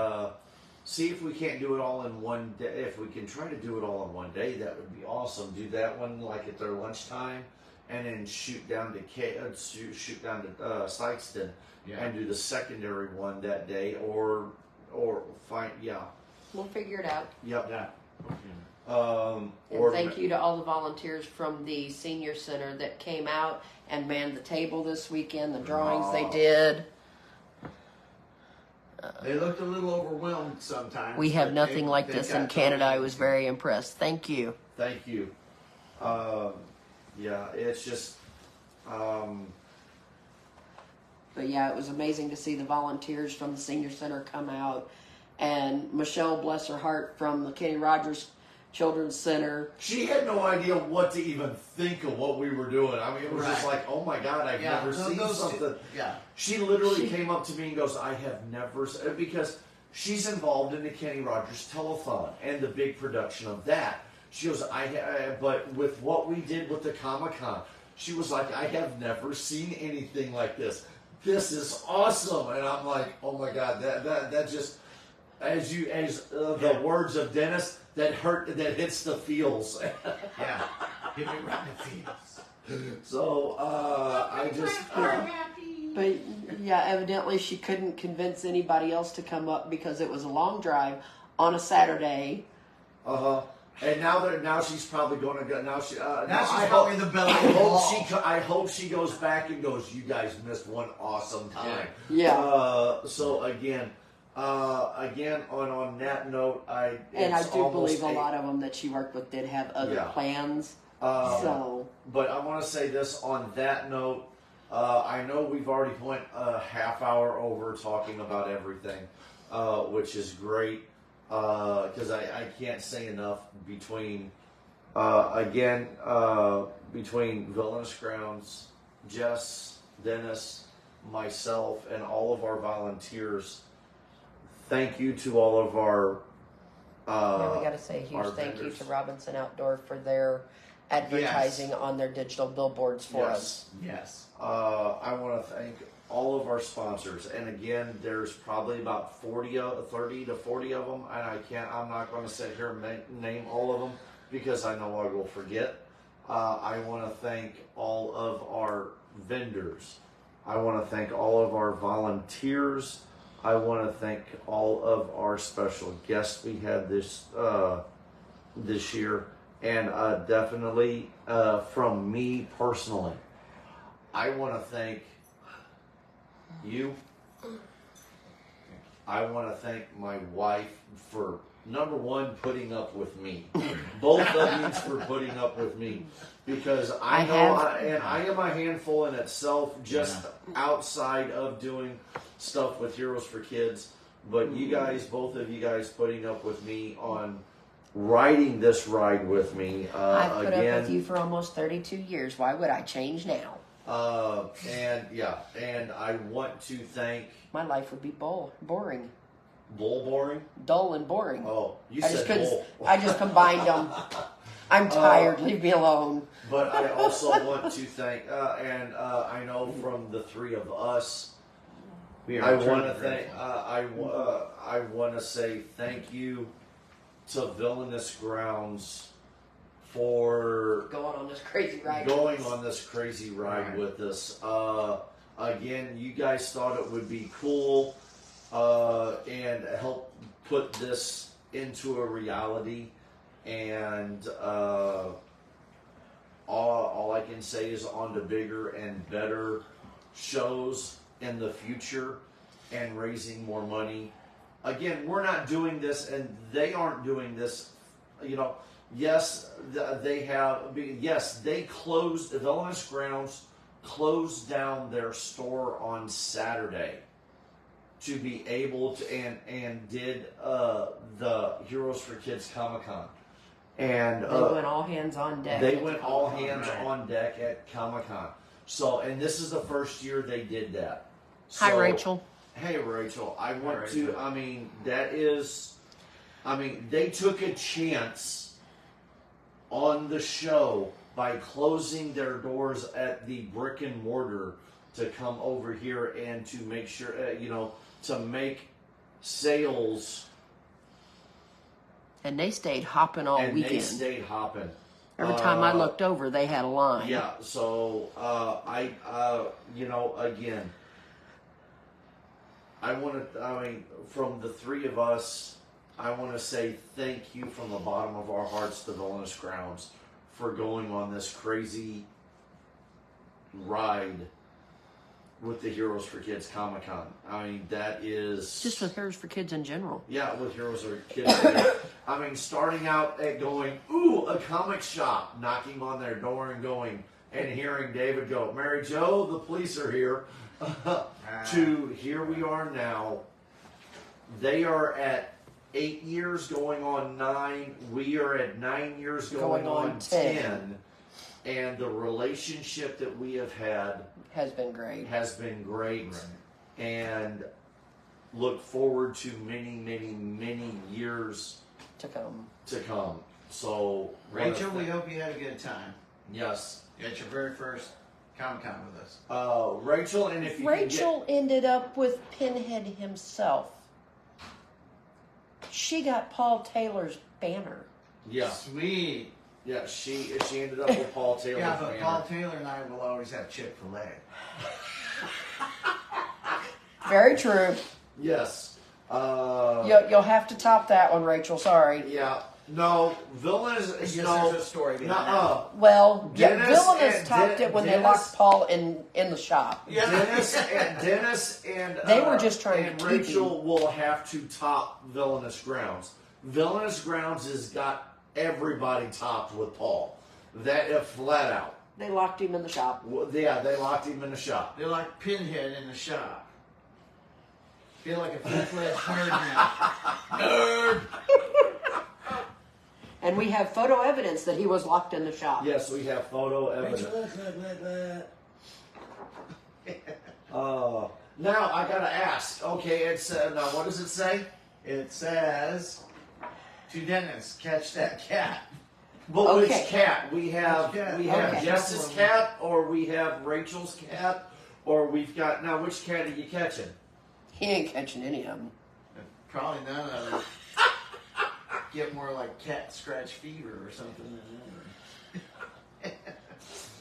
[SPEAKER 1] see if we can't do it all in one day. If we can try to do it all in one day, that would be awesome. Do that one like at their lunchtime, and then shoot down to Sykeston,
[SPEAKER 2] Yeah.
[SPEAKER 1] and do the secondary one that day, or find
[SPEAKER 4] We'll figure it out.
[SPEAKER 1] yep.
[SPEAKER 2] Yeah.
[SPEAKER 4] And
[SPEAKER 1] Or
[SPEAKER 4] thank you to all the volunteers from the senior center that came out and manned the table this weekend, the drawings they did.
[SPEAKER 2] They looked a little overwhelmed sometimes.
[SPEAKER 4] We have
[SPEAKER 2] but
[SPEAKER 4] nothing like
[SPEAKER 2] they
[SPEAKER 4] this
[SPEAKER 2] got
[SPEAKER 4] in Canada. I
[SPEAKER 2] totally-
[SPEAKER 4] was very impressed. Thank you.
[SPEAKER 1] Thank you. Yeah, it's just.
[SPEAKER 4] But yeah, it was amazing to see the volunteers from the senior center come out. And Michelle, bless her heart, from the Kenny Rogers Children's Center.
[SPEAKER 1] She had no idea what to even think of what we were doing. I mean, it was just
[SPEAKER 2] Right.
[SPEAKER 1] like, oh my God, I've
[SPEAKER 2] Yeah,
[SPEAKER 1] never seen
[SPEAKER 2] those
[SPEAKER 1] something.
[SPEAKER 2] two- yeah.
[SPEAKER 1] She literally came up to me and goes, I have never, because she's involved in the Kenny Rogers telethon and the big production of that. She goes, but with what we did with the Comic-Con, she was like, I have never seen anything like this. This is awesome. And I'm like, oh my God, that just, as the words of Dennis, that hits the feels.
[SPEAKER 2] Yeah. Hit me right in the feels.
[SPEAKER 1] So, I just,
[SPEAKER 4] But yeah, evidently she couldn't convince anybody else to come up because it was a long drive on a Saturday.
[SPEAKER 1] And now she's probably going to go. Now she's
[SPEAKER 2] probably in the belly of the ball.
[SPEAKER 1] I hope she goes back and goes. You guys missed one awesome time.
[SPEAKER 4] Yeah.
[SPEAKER 1] So again, on that note, I
[SPEAKER 4] do believe a lot of them that she worked with did have other
[SPEAKER 1] Yeah.
[SPEAKER 4] plans.
[SPEAKER 1] But I want to say this on that note. I know we've already went a half hour over talking about everything, which is great. Because I can't say enough between Villainous Grounds, Jess, Dennis, myself, and all of our volunteers. Thank you to all of our
[SPEAKER 4] Yeah, we got to say a huge
[SPEAKER 1] our
[SPEAKER 4] thank you
[SPEAKER 1] vendors.
[SPEAKER 4] to Robinson Outdoor for their advertising on their digital billboards for us.
[SPEAKER 2] Yes.
[SPEAKER 1] I want to thank all of our sponsors, and again, there's probably about 30 to 40 of them, and I'm not going to sit here and name all of them because I know I will forget. I want to thank all of our vendors. I want to thank all of our volunteers. I want to thank all of our special guests we had this year, and definitely from me personally, I want to thank you. I want to thank my wife for number one putting up with me. Both of you for putting up with me, because I am a handful in itself, just outside of doing stuff with Heroes for Kids. But you guys, both of you guys, putting up with me on riding this ride with me.
[SPEAKER 4] I've put
[SPEAKER 1] again,
[SPEAKER 4] up with you for almost 32 years. Why would I change now?
[SPEAKER 1] And I want to thank
[SPEAKER 4] My life would be boring,
[SPEAKER 1] Bull Boring.
[SPEAKER 4] dull and boring.
[SPEAKER 1] Oh, you
[SPEAKER 4] I
[SPEAKER 1] said
[SPEAKER 4] just couldn't.
[SPEAKER 1] bull.
[SPEAKER 4] I just combined them. I'm tired. Leave me alone.
[SPEAKER 1] But I also want to thank, and I know from the three of us, I want to thank. I want to say thank you to Villainous Grounds for
[SPEAKER 4] Going on this crazy ride.
[SPEAKER 1] going on this crazy ride with us. Again, you guys thought it would be cool and help put this into a reality. And all I can say is on to bigger and better shows in the future and raising more money. Again, we're not doing this, and they aren't doing this. You know, yes, they have. Yes, they closed. Villainous Grounds closed down their store on Saturday to be able to, and did the Heroes for Kids Comic-Con. And
[SPEAKER 4] They went all hands on deck.
[SPEAKER 1] they went all hands
[SPEAKER 2] Right.
[SPEAKER 1] on deck at Comic-Con. So, and this is the first year they did that.
[SPEAKER 4] Hi,
[SPEAKER 1] So-
[SPEAKER 4] Rachel.
[SPEAKER 1] Hey, Rachel. I want
[SPEAKER 2] Hi,
[SPEAKER 1] to.
[SPEAKER 2] Rachel.
[SPEAKER 1] I mean, they took a chance on the show by closing their doors at the brick and mortar to come over here and to make sure, to make sales,
[SPEAKER 4] And they stayed hopping all
[SPEAKER 1] and
[SPEAKER 4] weekend.
[SPEAKER 1] they stayed hopping.
[SPEAKER 4] Every time I looked over, they had a line.
[SPEAKER 1] Yeah, so again, from the three of us, I want to say thank you from the bottom of our hearts to Villainous Grounds for going on this crazy ride with the Heroes for Kids Comic-Con. I mean, that is
[SPEAKER 4] Just with Heroes for Kids in general.
[SPEAKER 1] yeah, with Heroes for Kids. I mean, starting out at going, ooh, a comic shop, knocking on their door and going, and hearing David go, Mary Jo, the police are here, to here we are now. They are at 8 years going on 9. We are at 9 years going on 10. And the relationship that we have had
[SPEAKER 4] Has been great.
[SPEAKER 1] has been great. And look forward to many, many, many years
[SPEAKER 4] To come.
[SPEAKER 1] to come. So,
[SPEAKER 2] Rachel, we hope you had a good time.
[SPEAKER 1] yes.
[SPEAKER 2] You had your very first Comic-Con with us.
[SPEAKER 1] Rachel, and if you
[SPEAKER 4] Rachel ended up with Pinhead himself. She got Paul Taylor's banner.
[SPEAKER 1] can get,
[SPEAKER 2] Sweet.
[SPEAKER 1] yeah, she ended up with Paul Taylor.
[SPEAKER 2] Yeah, but Paul Taylor and I will always have Chick-fil-A.
[SPEAKER 4] Very true.
[SPEAKER 1] Yes.
[SPEAKER 4] You'll have to top that one, Rachel. Sorry.
[SPEAKER 1] Yeah. No, Villainous.
[SPEAKER 2] Yes,
[SPEAKER 1] No.
[SPEAKER 2] there's a story behind
[SPEAKER 1] Nuh-uh.
[SPEAKER 4] Well,
[SPEAKER 1] Dennis
[SPEAKER 4] Villainous
[SPEAKER 1] and
[SPEAKER 4] topped it when they
[SPEAKER 1] Dennis-
[SPEAKER 4] locked Paul in the shop.
[SPEAKER 2] Yeah.
[SPEAKER 1] Dennis and
[SPEAKER 4] They were just trying
[SPEAKER 1] and
[SPEAKER 4] to keep
[SPEAKER 1] Rachel will have to top Villainous Grounds. Villainous Grounds has got everybody topped with Paul. That flat out.
[SPEAKER 4] They locked him in the shop.
[SPEAKER 1] Yeah, they locked him in the shop.
[SPEAKER 2] They're like Pinhead in the shop. Feel like a full-fledged nerd now. Nerd!
[SPEAKER 4] And we have photo evidence that he was locked in the shop.
[SPEAKER 1] Yes, we have photo evidence. Now I gotta ask. Okay, it's now what does it say?
[SPEAKER 2] It says, to Dennis, catch that cat.
[SPEAKER 1] But
[SPEAKER 4] Okay.
[SPEAKER 1] which cat? We have
[SPEAKER 2] Which cat?
[SPEAKER 1] we have
[SPEAKER 4] Okay.
[SPEAKER 1] Jess's cat, or we have Rachel's cat, or we've got now. Which cat are you catching?
[SPEAKER 4] He ain't catching any of them.
[SPEAKER 2] Probably none of them. Get more like cat scratch fever or something.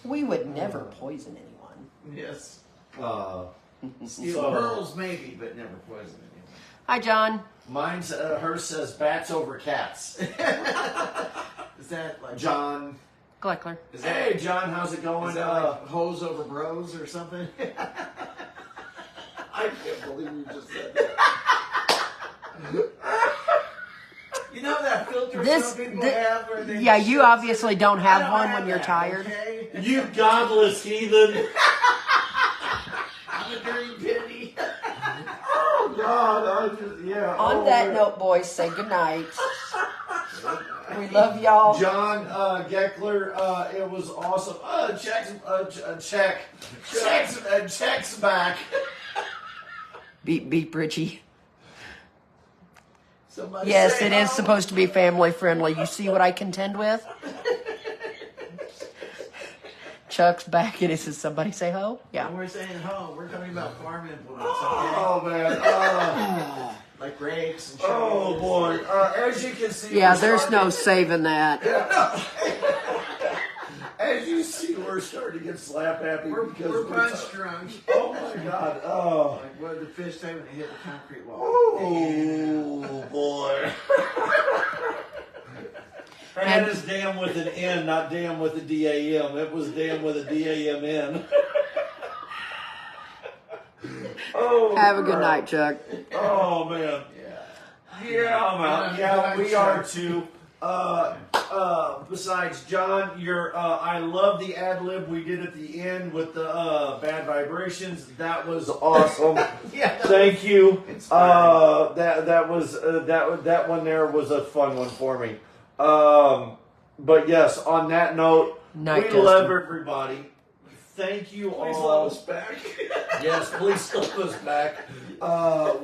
[SPEAKER 4] We would never poison anyone.
[SPEAKER 2] Yes.
[SPEAKER 1] So-
[SPEAKER 2] Steal pearls maybe, but never poison anyone.
[SPEAKER 4] Hi, John.
[SPEAKER 1] Mine's hers says bats over cats.
[SPEAKER 2] Is that like
[SPEAKER 1] John.
[SPEAKER 4] Gleckler.
[SPEAKER 2] Is that,
[SPEAKER 1] Hey John, how's it going?
[SPEAKER 2] is that like hose over bros or something?
[SPEAKER 1] I can't believe you just said that.
[SPEAKER 2] You know that filter
[SPEAKER 4] This-
[SPEAKER 2] some people
[SPEAKER 4] thi-
[SPEAKER 2] have where they
[SPEAKER 4] Yeah, you obviously don't
[SPEAKER 2] I
[SPEAKER 4] have
[SPEAKER 2] don't
[SPEAKER 4] one
[SPEAKER 2] have
[SPEAKER 4] when you're
[SPEAKER 2] that,
[SPEAKER 4] tired.
[SPEAKER 2] Okay?
[SPEAKER 1] You godless heathen.
[SPEAKER 2] I'm a dirty penny.
[SPEAKER 1] Oh God, I just yeah.
[SPEAKER 4] On that note, boys, say goodnight. We love y'all.
[SPEAKER 1] John Geckler, it was awesome. Checks back.
[SPEAKER 4] Beep, beep, Richie.
[SPEAKER 2] Somebody
[SPEAKER 4] Yes,
[SPEAKER 2] say
[SPEAKER 4] it is
[SPEAKER 2] ho.
[SPEAKER 4] supposed to be family friendly. You see what I contend with? Chuck's back and it says, somebody say ho? Yeah.
[SPEAKER 2] When we're saying home, we're talking about farm implements, okay?
[SPEAKER 1] Oh man.
[SPEAKER 2] Like rakes and
[SPEAKER 1] Oh
[SPEAKER 2] shovels.
[SPEAKER 1] boy. As you can see,
[SPEAKER 4] Yeah,
[SPEAKER 1] we're
[SPEAKER 4] there's
[SPEAKER 1] starting-
[SPEAKER 4] no saving that.
[SPEAKER 1] As you see, we're starting to get slap happy
[SPEAKER 2] We're
[SPEAKER 1] because
[SPEAKER 2] punch drunk.
[SPEAKER 1] Oh my God. Oh.
[SPEAKER 2] Like what did the fish say when they hit the concrete wall?
[SPEAKER 1] Oh boy. And that is damn with an N, not damn with a D-A-M. It was damn with a D-A-M-N. Oh,
[SPEAKER 4] Have a good
[SPEAKER 1] crap.
[SPEAKER 4] night, Chuck.
[SPEAKER 1] Oh man.
[SPEAKER 2] Yeah.
[SPEAKER 1] Yeah, I'm out. Yeah, we are too. Besides John, I love the ad lib we did at the end with the bad vibrations. That was awesome.
[SPEAKER 2] Yeah.
[SPEAKER 1] Thank you.
[SPEAKER 2] Inspiring.
[SPEAKER 1] That one there was a fun one for me. But yes, on that note,
[SPEAKER 4] Night,
[SPEAKER 1] we
[SPEAKER 4] Justin.
[SPEAKER 1] love everybody. Thank you
[SPEAKER 2] Please
[SPEAKER 1] all.
[SPEAKER 2] love us back.
[SPEAKER 1] Yes, please love us back.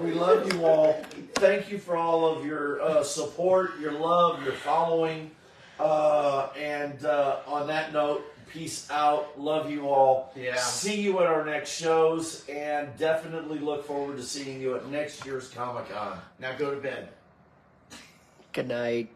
[SPEAKER 1] We love you all. Thank you for all of your support, your love, your following. And on that note, peace out. Love you all.
[SPEAKER 2] Yeah.
[SPEAKER 1] See you at our next shows, and definitely look forward to seeing you at next year's Comic-Con.
[SPEAKER 2] Now go to bed.
[SPEAKER 4] Good night.